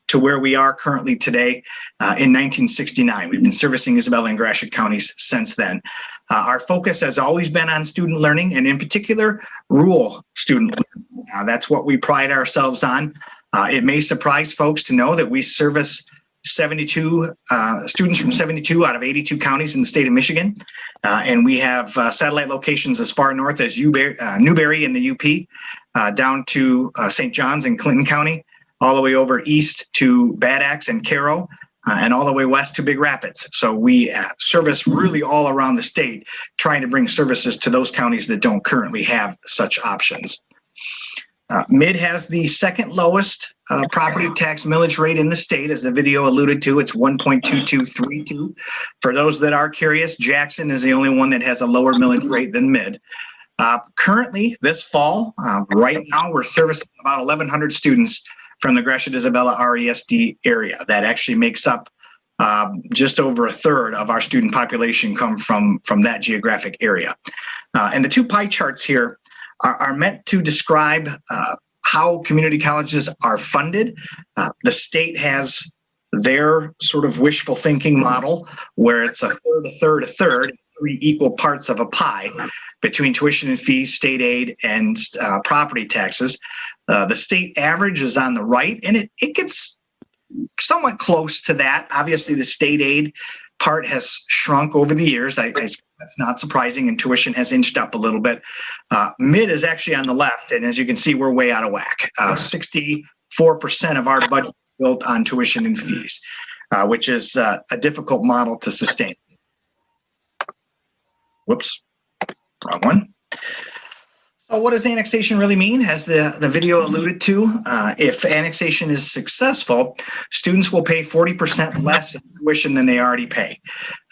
to where we are currently today in 1969. We've been servicing Isabella and Gratiot counties since then. Our focus has always been on student learning, and in particular, rural student learning. That's what we pride ourselves on. It may surprise folks to know that we service 72 students from 72 out of 82 counties in the state of Michigan. And we have satellite locations as far north as Newberry in the UP, down to St. John's in Clinton County, all the way over east to Bad Axe and Caro, and all the way west to Big Rapids. So we service really all around the state, trying to bring services to those counties that don't currently have such options. MID has the second lowest property tax millage rate in the state. As the video alluded to, it's 1.2232. For those that are curious, Jackson is the only one that has a lower millage rate than MID. Currently, this fall, right now, we're servicing about 1,100 students from the Gratiot Isabella RESD area. That actually makes up just over a third of our student population come from that geographic area. And the two pie charts here are meant to describe how community colleges are funded. The state has their sort of wishful thinking model where it's a third, a third, a third, 3 equal parts of a pie between tuition and fees, state aid, and property taxes. The state average is on the right, and it gets somewhat close to that. Obviously, the state aid part has shrunk over the years. That's not surprising, and tuition has inched up a little bit. MID is actually on the left, and as you can see, we're way out of whack. 64% of our budget is built on tuition and fees, which is a difficult model to sustain. Whoops, wrong one. So what does annexation really mean? As the video alluded to, if annexation is successful, students will pay 40% less in tuition than they already pay.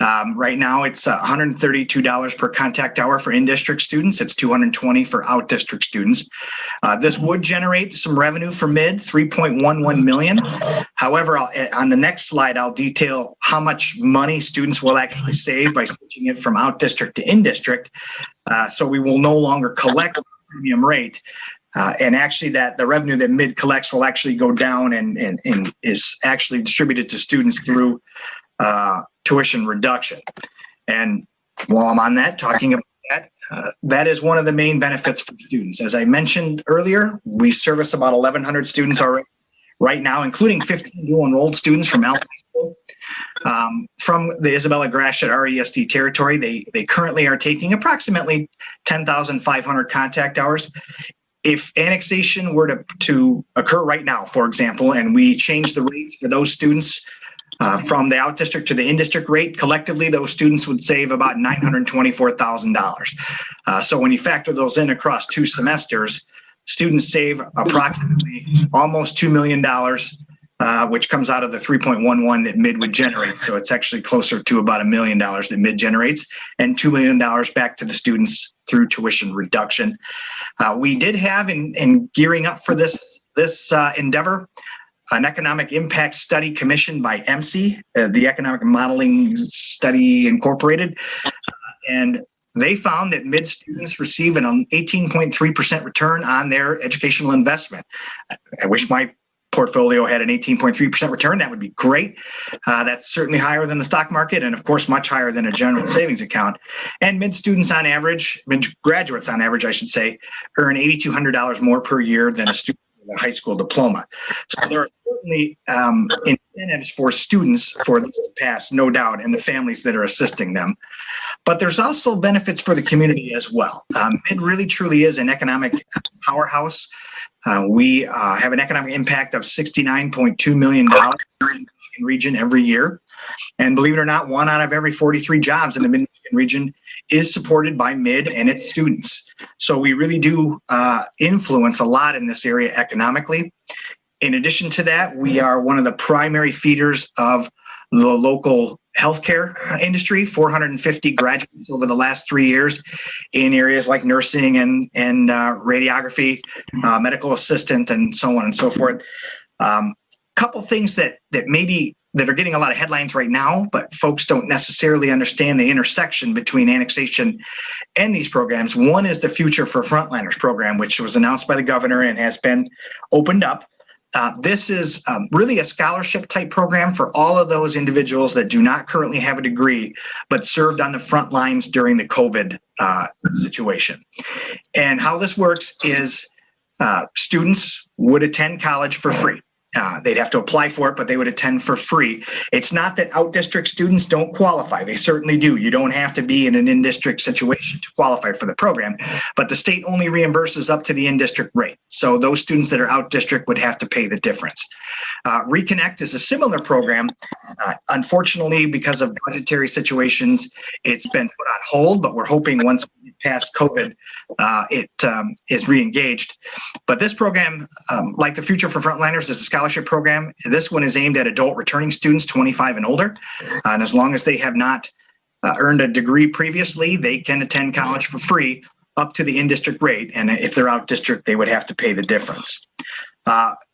Right now, it's $132 per contact hour for in-district students. It's $220 for out-district students. This would generate some revenue for MID, $3.11 million. However, on the next slide, I'll detail how much money students will actually save by switching it from out-district to in-district. So we will no longer collect a premium rate. And actually that the revenue that MID collects will actually go down and is actually distributed to students through tuition reduction. And while I'm on that, talking about that, that is one of the main benefits for students. As I mentioned earlier, we service about 1,100 students already right now, including 15 dual enrolled students from Allen High School. From the Isabella Gratiot RESD territory, they currently are taking approximately 10,500 contact hours. If annexation were to occur right now, for example, and we change the rates for those students from the out district to the in district rate, collectively those students would save about $924,000. So when you factor those in across 2 semesters, students save approximately almost $2 million, which comes out of the 3.11 that MID would generate. So it's actually closer to about $1 million that MID generates, and $2 million back to the students through tuition reduction. We did have in gearing up for this endeavor, an economic impact study commissioned by EMSI, the Economic Modeling Study Incorporated, and they found that MID students receive an 18.3% return on their educational investment. I wish my portfolio had an 18.3% return, that would be great. That's certainly higher than the stock market, and of course, much higher than a general savings account. And mid graduates on average, I should say, earn $8,200 more per year than a student with a high school diploma. So there are certainly incentives for students for this to pass, no doubt, and the families that are assisting them. But there's also benefits for the community as well. Mid really truly is an economic powerhouse. We have an economic impact of $69.2 million in the Michigan region every year. And believe it or not, 1 out of every 43 jobs in the Mid-Michigan region is supported by Mid and its students. So we really do influence a lot in this area economically. In addition to that, we are one of the primary feeders of the local healthcare industry, 450 graduates over the last 3 years in areas like nursing and radiography, medical assistant, and so on and so forth. Couple things that are getting a lot of headlines right now, but folks don't necessarily understand the intersection between annexation and these programs. One is the Future for Frontliners program, which was announced by the governor and has been opened up. This is really a scholarship type program for all of those individuals that do not currently have a degree, but served on the front lines during the COVID situation. And how this works is students would attend college for free. They'd have to apply for it, but they would attend for free. It's not that out-district students don't qualify. They certainly do. You don't have to be in an in-district situation to qualify for the program, but the state only reimburses up to the in-district rate. So those students that are out-district would have to pay the difference. Reconnect is a similar program. Unfortunately, because of budgetary situations, it's been put on hold, but we're hoping once we get past COVID, it is re-engaged. But this program, like the Future for Frontliners, is a scholarship program. This one is aimed at adult returning students 25 and older. And as long as they have not earned a degree previously, they can attend college for free up to the in-district rate. And if they're out district, they would have to pay the difference.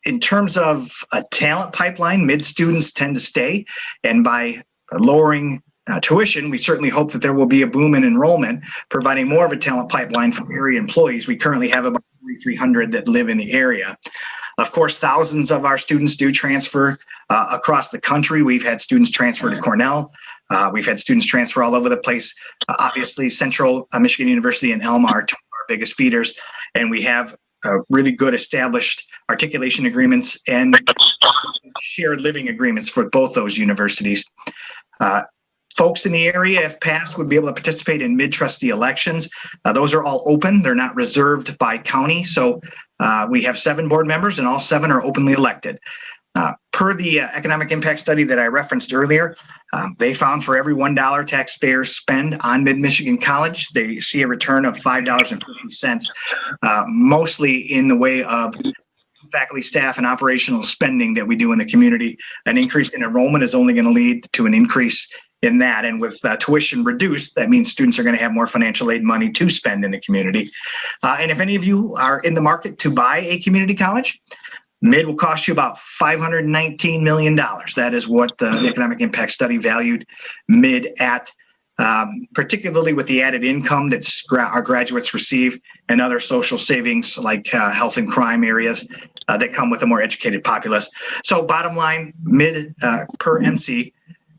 In terms of a talent pipeline, mid students tend to stay. And by lowering tuition, we certainly hope that there will be a boom in enrollment, providing more of a talent pipeline for area employees. We currently have about 3,300 that live in the area. Of course, thousands of our students do transfer across the country. We've had students transfer to Cornell. We've had students transfer all over the place. Obviously, Central Michigan University and Elma are two of our biggest feeders, and we have really good established articulation agreements and shared living agreements for both those universities. Folks in the area, if passed, would be able to participate in mid-trustee elections. Those are all open. They're not reserved by county. So we have 7 board members and all 7 are openly elected. Per the economic impact study that I referenced earlier, they found for every $1 taxpayers spend on Mid-Michigan College, they see a return of $5.50, mostly in the way of faculty, staff, and operational spending that we do in the community. An increase in enrollment is only going to lead to an increase in that. And with tuition reduced, that means students are going to have more financial aid money to spend in the community. And if any of you are in the market to buy a community college, Mid will cost you about $519 million. That is what the economic impact study valued Mid at, particularly with the added income that our graduates receive and other social savings like health and crime areas that come with a more educated populace. So bottom line, Mid per MC,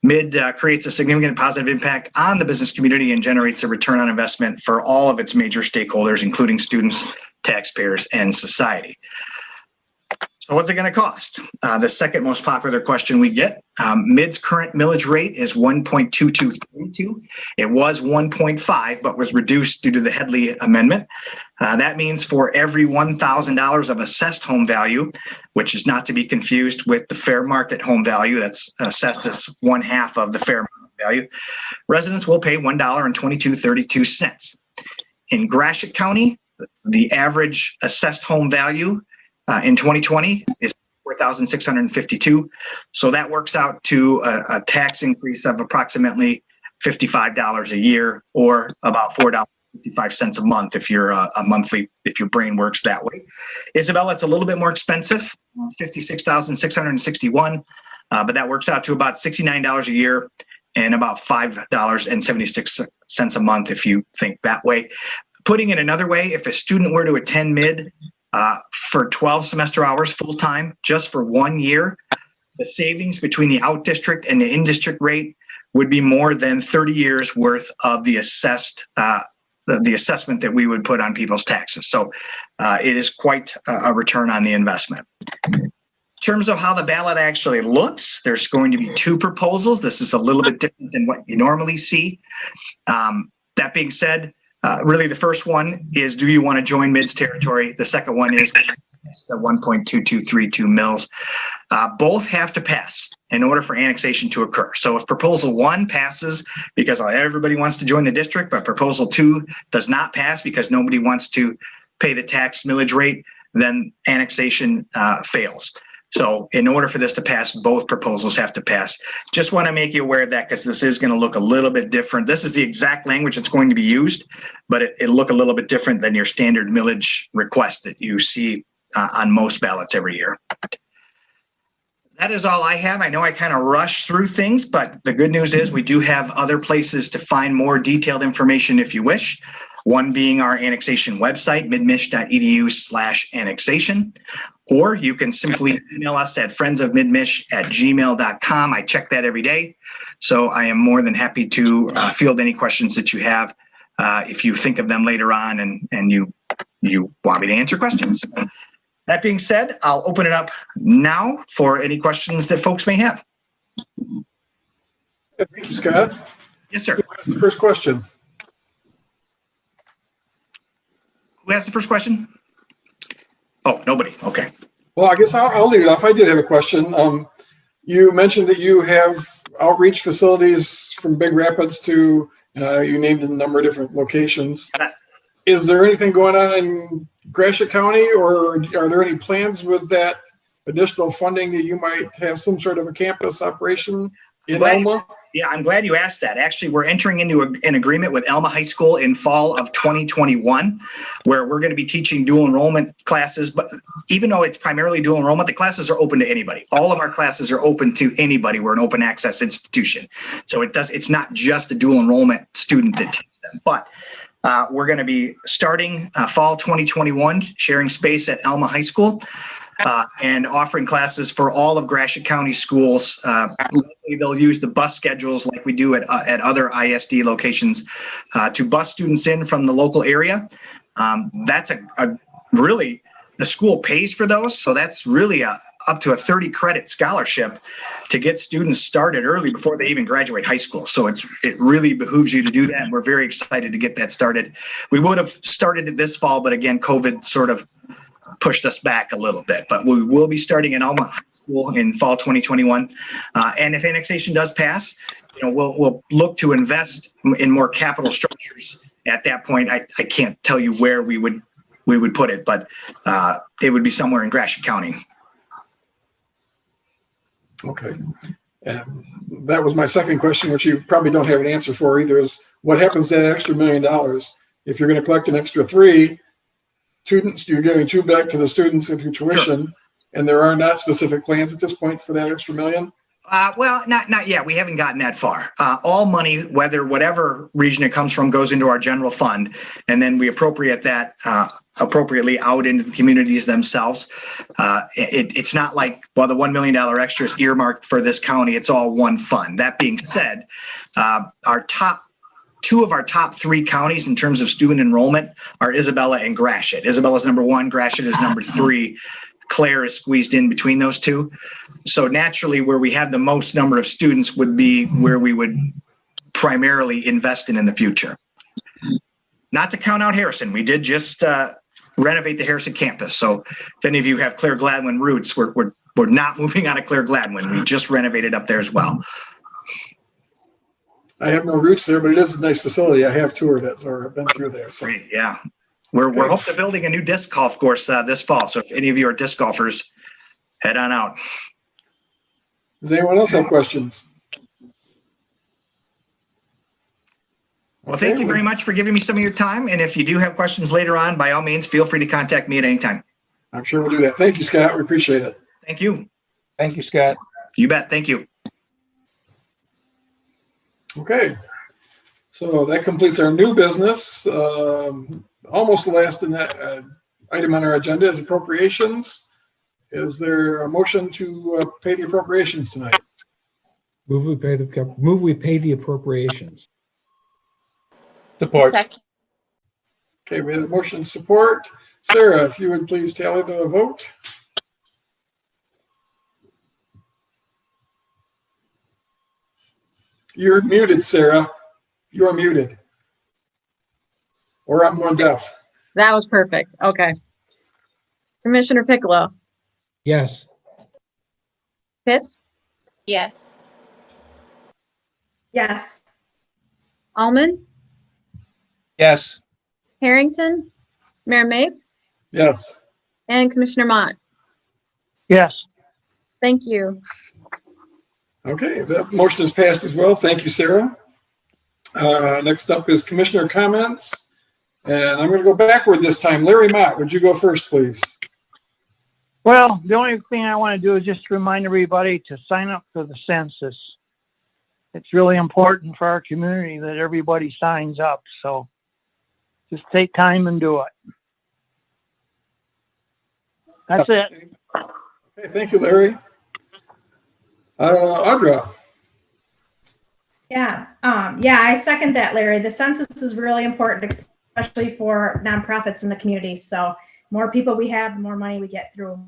Mid creates a significant positive impact on the business community and generates a return on investment for all of its major stakeholders, including students, taxpayers, and society. So what's it going to cost? The second most popular question we get, Mid's current millage rate is 1.2232. It was 1.5, but was reduced due to the Headley Amendment. That means for every $1,000 of assessed home value, which is not to be confused with the fair market home value, that's assessed as 1/2 of the fair market value, residents will pay $1.2232. In Gratiot County, the average assessed home value in 2020 is $4,652. So that works out to a tax increase of approximately $55 a year, or about $4.55 a month if you're if your brain works that way. Isabella, it's a little bit more expensive, $56,661, but that works out to about $69 a year and about $5.76 a month if you think that way. Putting it another way, if a student were to attend Mid, for 12 semester hours full-time, just for 1 year, the savings between the out-district and the in-district rate would be more than 30 years worth of the assessment that we would put on people's taxes. So it is quite a return on the investment. In terms of how the ballot actually looks, there's going to be 2 proposals. This is a little bit different than what you normally see. That being said, really the first one is, do you want to join MIDS territory? The second one is the 1.2232 mils. Both have to pass in order for annexation to occur. So if proposal 1 passes because everybody wants to join the district, but proposal 2 does not pass because nobody wants to pay the tax millage rate, then annexation fails. So in order for this to pass, both proposals have to pass. Just want to make you aware of that because this is going to look a little bit different. This is the exact language that's going to be used, but it'll look a little bit different than your standard millage request that you see on most ballots every year. That is all I have. I know I kind of rushed through things, but the good news is we do have other places to find more detailed information if you wish. One being our annexation website, midmich.edu/annexation, or you can simply email us at friendsofmidmich@gmail.com. I check that every day. So I am more than happy to field any questions that you have if you think of them later on and you want me to answer questions. That being said, I'll open it up now for any questions that folks may have. Thank you, Scott. Yes, sir. What's the first question? Who has the first question? Oh, nobody. Okay. Well, I guess I'll lead it off. I did have a question. You mentioned that you have outreach facilities from Big Rapids to, you named a number of different locations. Is there anything going on in Gratiot County, or are there any plans with that additional funding that you might have some sort of a campus operation in Elma? Yeah, I'm glad you asked that. Actually, we're entering into an agreement with Elma High School in fall of 2021, where we're going to be teaching dual enrollment classes. But even though it's primarily dual enrollment, the classes are open to anybody. All of our classes are open to anybody. We're an open access institution. So it's not just a dual enrollment student that teaches them. But we're going to be starting fall 2021, sharing space at Elma High School. And offering classes for all of Gratiot County schools. They'll use the bus schedules like we do at other ISD locations to bus students in from the local area. That's really, the school pays for those. So that's really up to a 30 credit scholarship to get students started early before they even graduate high school. So it really behooves you to do that. And we're very excited to get that started. We would have started it this fall, but again, COVID sort of pushed us back a little bit, but we will be starting in Elma High School in fall 2021. And if annexation does pass, we'll look to invest in more capital structures. At that point, I can't tell you where we would put it, but it would be somewhere in Gratiot County. Okay. And that was my second question, which you probably don't have an answer for either, is what happens to that extra $1 million? If you're going to collect an extra 3, students, you're giving 2 back to the students into tuition, sure. And there are not specific plans at this point for that extra $1 million? Well, not yet. We haven't gotten that far. All money, whatever region it comes from, goes into our general fund, and then we appropriate that appropriately out into the communities themselves. It's not like, well, the $1 million extra is earmarked for this county. It's all one fund. That being said, two of our top 3 counties in terms of student enrollment are Isabella and Gratiot. Isabella's number 1, Gratiot is number 3. Clare is squeezed in between those 2. So naturally, where we have the most number of students would be where we would primarily invest in the future. Not to count out Harrison. We did just renovate the Harrison campus. So if any of you have Clare Gladwin roots, we're not moving out of Clare Gladwin. We just renovated up there as well. I have no roots there, but it is a nice facility. I have toured it, so I've been through there. So. Great, yeah. We're hoping to building a new disc golf course this fall. So if any of you are disc golfers, head on out. Does anyone else have questions? Well, thank you very much for giving me some of your time. And if you do have questions later on, by all means, feel free to contact me at any time. I'm sure we'll do that. Thank you, Scott. We appreciate it. Thank you. Thank you, Scott. You bet. Thank you. Okay, so that completes our new business. Almost the last in that item on our agenda is appropriations. Is there a motion to pay the appropriations tonight? Move we pay the appropriations. Support. Second. Okay, we have a motion support. Sarah, if you would please tally the vote. You're muted, Sarah. You are muted. Or I'm going deaf. That was perfect. Okay. Commissioner Piccolo, Yes. Pitts, Yes. Yes. Almond, Yes. Harrington, Mayor Mapes, Yes. and Commissioner Mott. Yes. Thank you. Okay, that motion is passed as well. Thank you, Sarah. Next up is commissioner comments. And I'm going to go backward this time. Larry Mott, would you go first, please? Well, the only thing I want to do is just remind everybody to sign up for the census. It's really important for our community that everybody signs up. So just take time and do it. That's it. Okay, thank you, Larry. Audra. Yeah. Yeah, I second that, Larry. The census is really important, especially for nonprofits in the community. So more people we have, the more money we get through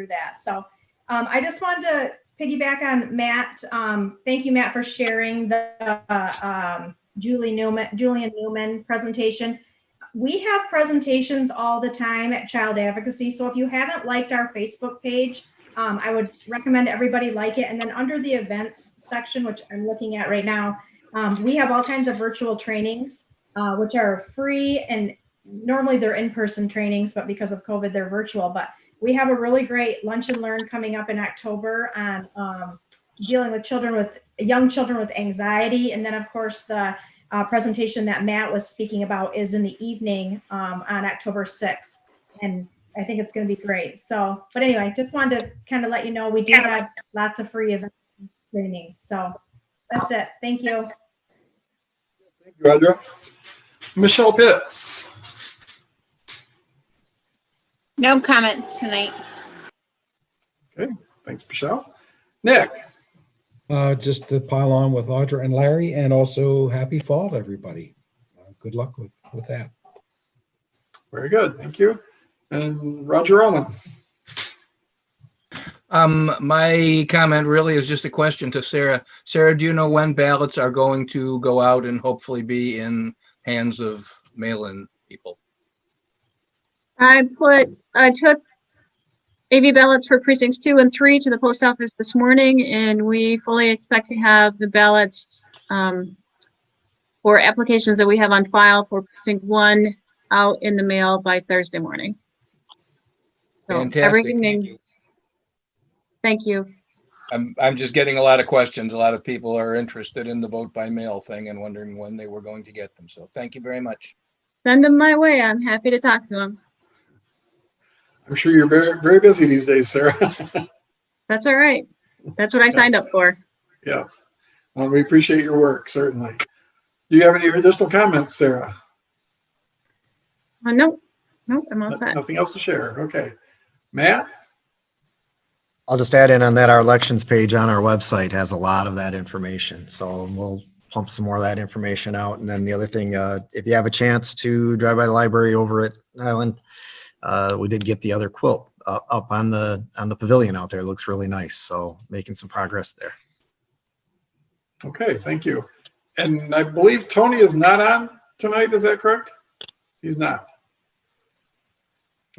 that. So I just wanted to piggyback on Matt. Thank you, Matt, for sharing the Julian Newman presentation. We have presentations all the time at Child Advocacy. So if you haven't liked our Facebook page, I would recommend everybody like it. And then under the events section, which I'm looking at right now, we have all kinds of virtual trainings, which are free, and normally they're in-person trainings, but because of COVID, they're virtual. But we have a really great lunch and learn coming up in October on dealing with young children with anxiety. And then of course the presentation that Matt was speaking about is in the evening on October 6th. And I think it's going to be great. So, but anyway, just wanted to kind of let you know, we do have lots of free event trainings. So that's it. Thank you. Thank you, Audra. Michelle Pitts. No comments tonight. Okay, thanks, Michelle. Nick. Just to pile on with Audra and Larry, and also happy fall to everybody. Good luck with that. Very good. Thank you. And Roger Owen. My comment really is just a question to Sarah. Sarah, do you know when ballots are going to go out and hopefully be in hands of mail-in people? I took AV ballots for precincts 2 and 3 to the post office this morning, and we fully expect to have the ballots for applications that we have on file for precinct 1 out in the mail by Thursday morning. So Fantastic. everything. Thank you. I'm just getting a lot of questions. A lot of people are interested in the vote by mail thing and wondering when they were going to get them. So thank you very much. Send them my way. I'm happy to talk to them. I'm sure you're very, very busy these days, Sarah. That's all right. That's what I signed up for. Yes. Well, we appreciate your work, certainly. Do you have any additional comments, Sarah? Nope. I'm all set. Nothing else to share. Okay. Matt? I'll just add in on that, our elections page on our website has a lot of that information. So we'll pump some more of that information out. And then the other thing, if you have a chance to drive by the library over at Island, we did get the other quilt up on the pavilion out there. It looks really nice. So making some progress there. Okay, thank you. And I believe Tony is not on tonight. Is that correct? He's not.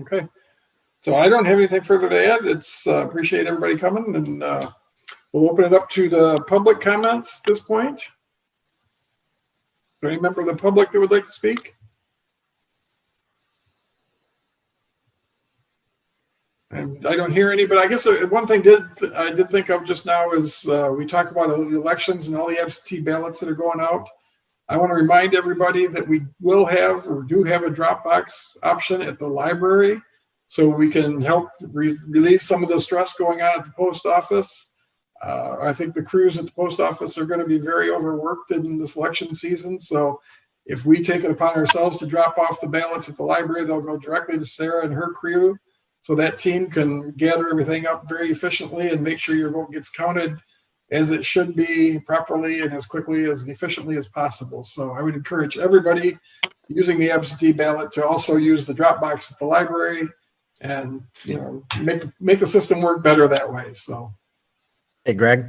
Okay. So I don't have anything further to add. It's appreciate everybody coming, and we'll open it up to the public comments at this point. Is there any member of the public that would like to speak? And I don't hear any, but I guess one thing I did think of just now is we talk about the elections and all the absentee ballots that are going out. I want to remind everybody that we will have or do have a Dropbox option at the library, so we can help relieve some of the stress going on at the post office. I think the crews at the post office are going to be very overworked in this election season. So if we take it upon ourselves to drop off the ballots at the library, they'll go directly to Sarah and her crew. So that team can gather everything up very efficiently and make sure your vote gets counted as it should be, properly and as quickly and efficiently as possible. So I would encourage everybody using the absentee ballot to also use the drop box at the library and, make the system work better that way. So. Hey, Greg.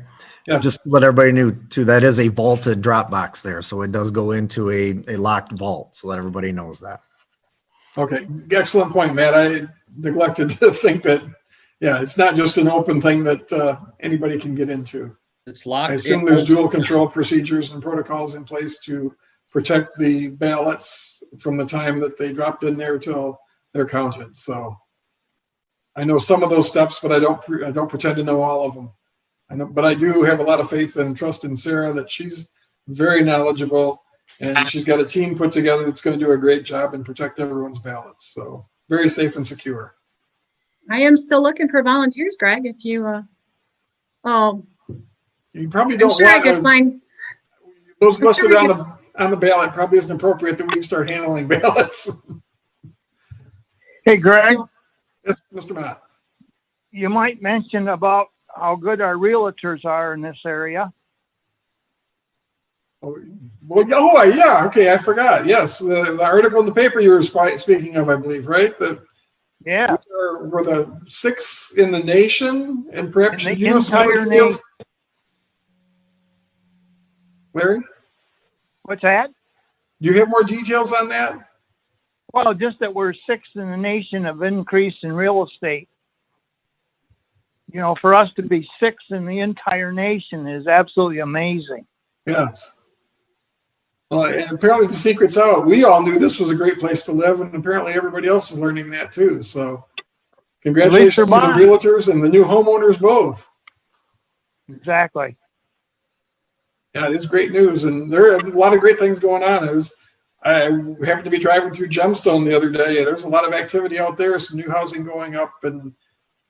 Yeah. Just let everybody know too, that is a vaulted drop box there. So it does go into a locked vault. So let everybody knows that. Okay. Excellent point, Matt. I neglected to think that, it's not just an open thing that anybody can get into. It's locked. I assume there's dual control procedures and protocols in place to protect the ballots from the time that they dropped in there till they're counted. So I know some of those steps, but I don't pretend to know all of them. But I do have a lot of faith and trust in Sarah that she's very knowledgeable and she's got a team put together that's going to do a great job and protect everyone's ballots. So very safe and secure. I am still looking for volunteers, Greg, if you, You probably I'm don't sure I want could find, those I'm listed sure we on the ballot probably isn't appropriate that we start handling ballots. Hey, Greg, Yes, Mr. Matt. you might mention about how good our realtors are in this area. Well, yeah, okay, I forgot. Yes, the article in the paper you were speaking of, I believe, right? Yeah. We're the 6th in the nation, and perhaps In the you know some more entire details? Larry, What's that? do you have more details on that? Well, just that we're 6th in the nation of increase in real estate. For us to be 6th in the entire nation is absolutely amazing. Yes. Well, and apparently the secret's out. We all knew this was a great place to live, and apparently everybody else is learning that too. So congratulations to the buying. realtors and the new homeowners both. Exactly. Yeah, it is great news, and there are a lot of great things going on. I happened to be driving through Gemstone the other day. There's a lot of activity out there, some new housing going up, and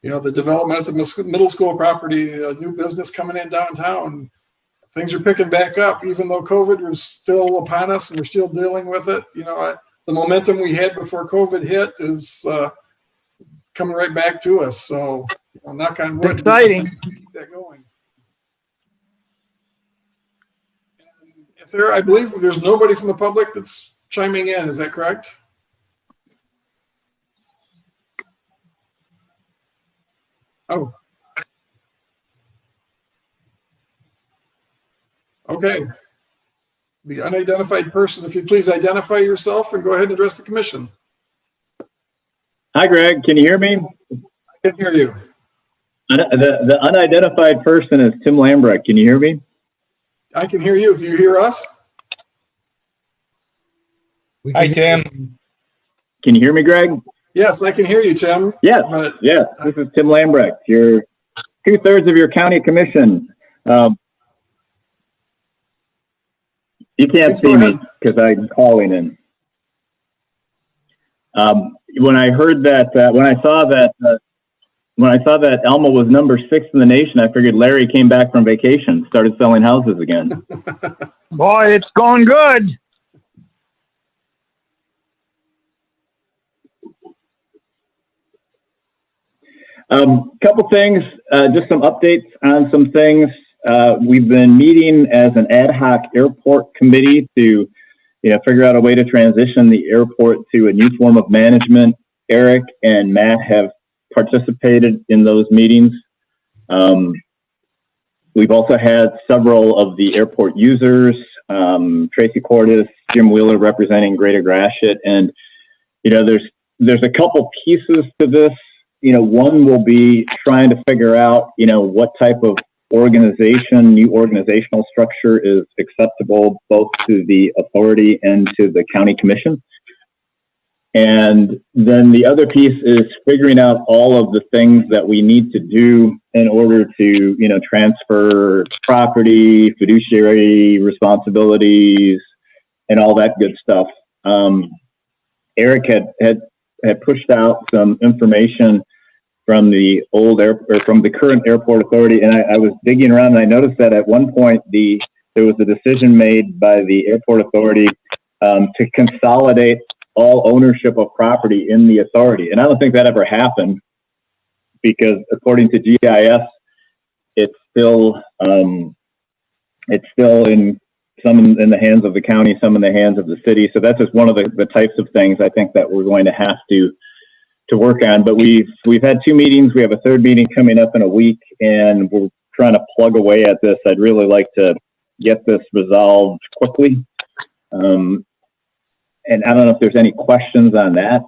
the development at the middle school property, a new business coming in downtown. Things are picking back up, even though COVID was still upon us and we're still dealing with it. The momentum we had before COVID hit is coming right back to us. So, knock on wood. Exciting. Keep that going. And Sarah, I believe there's nobody from the public that's chiming in. Is that correct? Oh. Okay. The unidentified person, if you please identify yourself and go ahead and address the commission. Hi, Greg. Can you hear me? I can hear you. The unidentified person is Tim Lambrecht. Can you hear me? I can hear you. Do you hear us? Hi, Tim. Can you hear me, Greg? Yes, I can hear you, Tim. Yes. But Yes. This is Tim Lambrecht. You're 2/3 of your county commission. You can't Please see go me ahead. because I'm calling in. When I heard that, when I saw that Elma was number 6 in the nation, I figured Larry came back from vacation, started selling houses again. Boy, it's going good. Couple things, just some updates on some things. We've been meeting as an ad hoc airport committee to, figure out a way to transition the airport to a new form of management. Eric and Matt have participated in those meetings. We've also had several of the airport users, Tracy Cordes, Jim Wheeler representing Greater Gratiot, and there's a couple pieces to this. One will be trying to figure out, what type of new organizational structure is acceptable both to the authority and to the county commission. And then the other piece is figuring out all of the things that we need to do in order to, transfer property, fiduciary responsibilities, and all that good stuff. Eric had pushed out some information from the from the current airport authority, and I was digging around and I noticed that at one point there was a decision made by the airport authority to consolidate all ownership of property in the authority. And I don't think that ever happened because according to GIS, it's still in some in the hands of the county, some in the hands of the city. So that's just one of the types of things I think that we're going to have to work on. But we've had 2 meetings. We have a 3rd meeting coming up in a week, and we're trying to plug away at this. I'd really like to get this resolved quickly. And I don't know if there's any questions on that.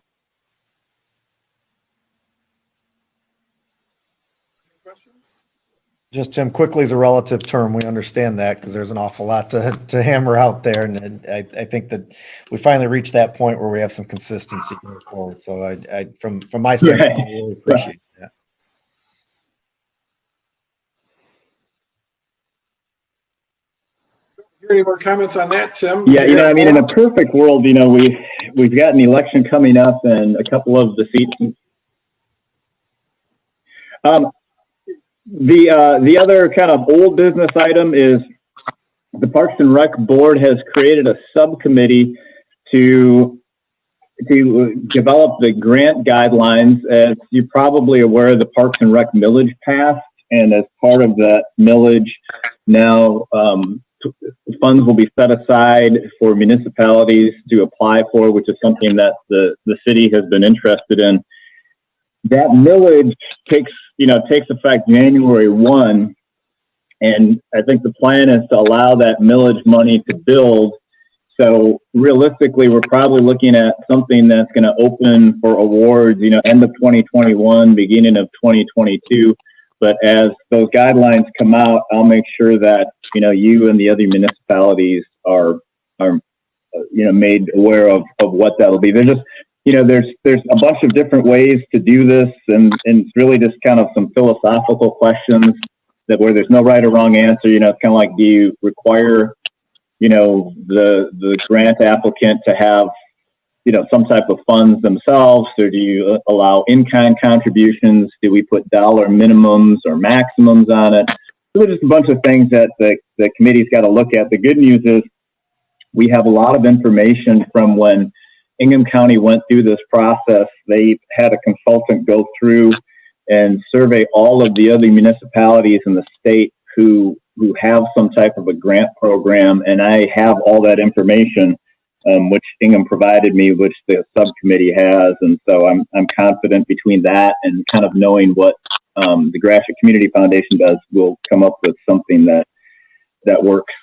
Just Tim, quickly is a relative term. We understand that because there's an awful lot to hammer out there. And I think that we finally reached that point where we have some consistency going forward. So I from my standpoint, I really appreciate that. Any more comments on that, Tim? Yeah, I mean, in a perfect world, we've got an election coming up and a couple of the seats. The other kind of old business item is the Parks and Rec Board has created a subcommittee to develop the grant guidelines. As you're probably aware, the Parks and Rec millage passed, and as part of that millage, now funds will be set aside for municipalities to apply for, which is something that the city has been interested in. That millage takes effect January 1, and I think the plan is to allow that millage money to build. So realistically, we're probably looking at something that's going to open for awards, end of 2021, beginning of 2022. But as those guidelines come out, I'll make sure that, you and the other municipalities are made aware of what that'll be. There's just, there's a bunch of different ways to do this, and it's really just kind of some philosophical questions that where there's no right or wrong answer. It's kind of like, do you require, the grant applicant to have, some type of funds themselves, or do you allow in-kind contributions? Do we put dollar minimums or maximums on it? So there's just a bunch of things that the committee's got to look at. The good news is we have a lot of information from when Ingham County went through this process. They had a consultant go through and survey all of the other municipalities in the state who have some type of a grant program, and I have all that information, which Ingham provided me, which the subcommittee has, and so I'm confident between that and kind of knowing what the Gratiot Community Foundation does, we'll come up with something that works.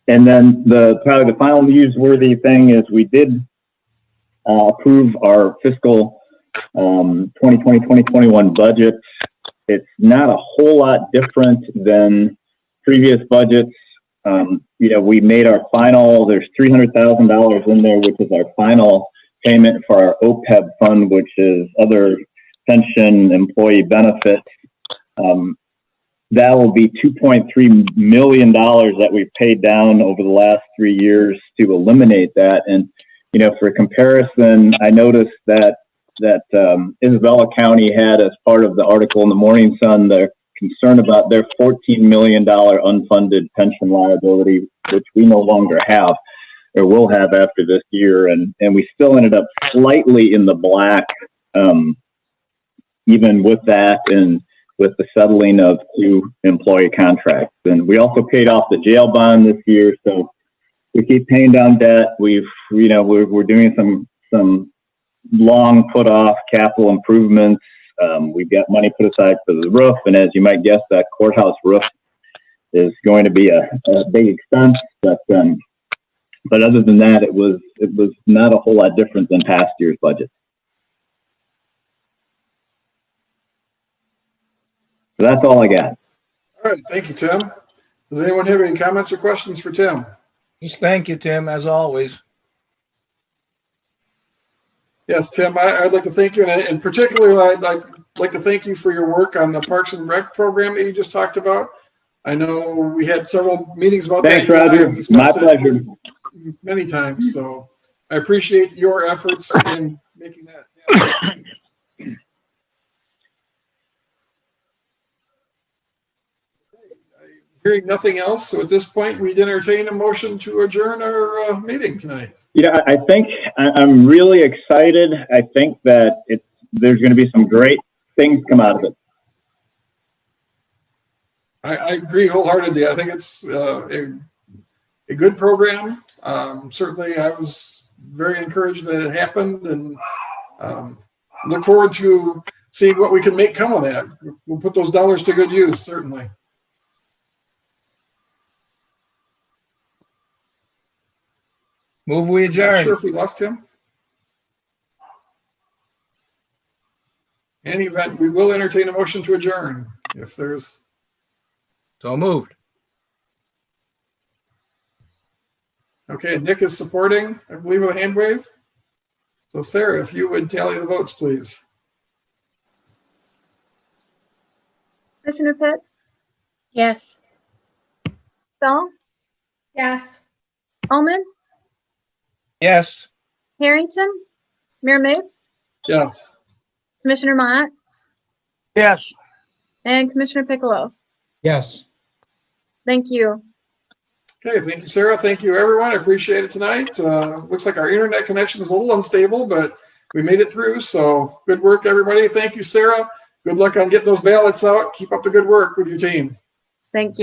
And then probably the final newsworthy thing is we did approve our fiscal 2020-2021 budget. It's not a whole lot different than previous budgets. We made our final, there's $300,000 in there, which is our final payment for our OPEB fund, which is other pension employee benefits. That will be $2.3 million that we've paid down over the last 3 years to eliminate that. And, for comparison, I noticed that Isabella County had, as part of the article in the Morning Sun, the concern about their $14 million unfunded pension liability, which we no longer have or will have after this year. And we still ended up slightly in the black, even with that and with the settling of 2 employee contracts. And we also paid off the jail bond this year. So we keep paying down debt. We're doing some long put off capital improvements. We've got money put aside for the roof. And as you might guess, that courthouse roof is going to be a big expense. But other than that, it was not a whole lot different than past year's budget. So that's all I got. All right. Thank you, Tim. Does anyone have any comments or questions for Tim? Just thank you, Tim, as always. Yes, Tim, I'd like to thank you. And particularly, I'd like to thank you for your work on the Parks and Rec program that you just talked about. I know we had several meetings about Thanks, that. Roger. My pleasure. Many times. So I appreciate your efforts in making that happen. Hearing nothing else, so at this point, we'd entertain a motion to adjourn our meeting tonight. Yeah, I think I'm really excited. I think that there's going to be some great things come out of it. I agree wholeheartedly. I think it's a good program. Certainly, I was very encouraged that it happened, and look forward to seeing what we can make come of that. We'll put those dollars to good use, certainly. Move we Not sure adjourn. if we lost him. In any event, we will entertain a motion to adjourn if there's. So moved. Okay, Nick is supporting, I believe, with a hand wave. So Sarah, if you would tally the votes, please. Commissioner Pitts, Yes. Stahl, Yes. Almond, Yes. Harrington, Mayor Mapes, Yes. Commissioner Mott, Yes. and Commissioner Piccolo. Yes. Thank you. Okay, thank you, Sarah. Thank you, everyone. I appreciate it tonight. Looks like our internet connection is a little unstable, but we made it through. So good work, everybody. Thank you, Sarah. Good luck on getting those ballots out. Keep up the good work with your team. Thank you.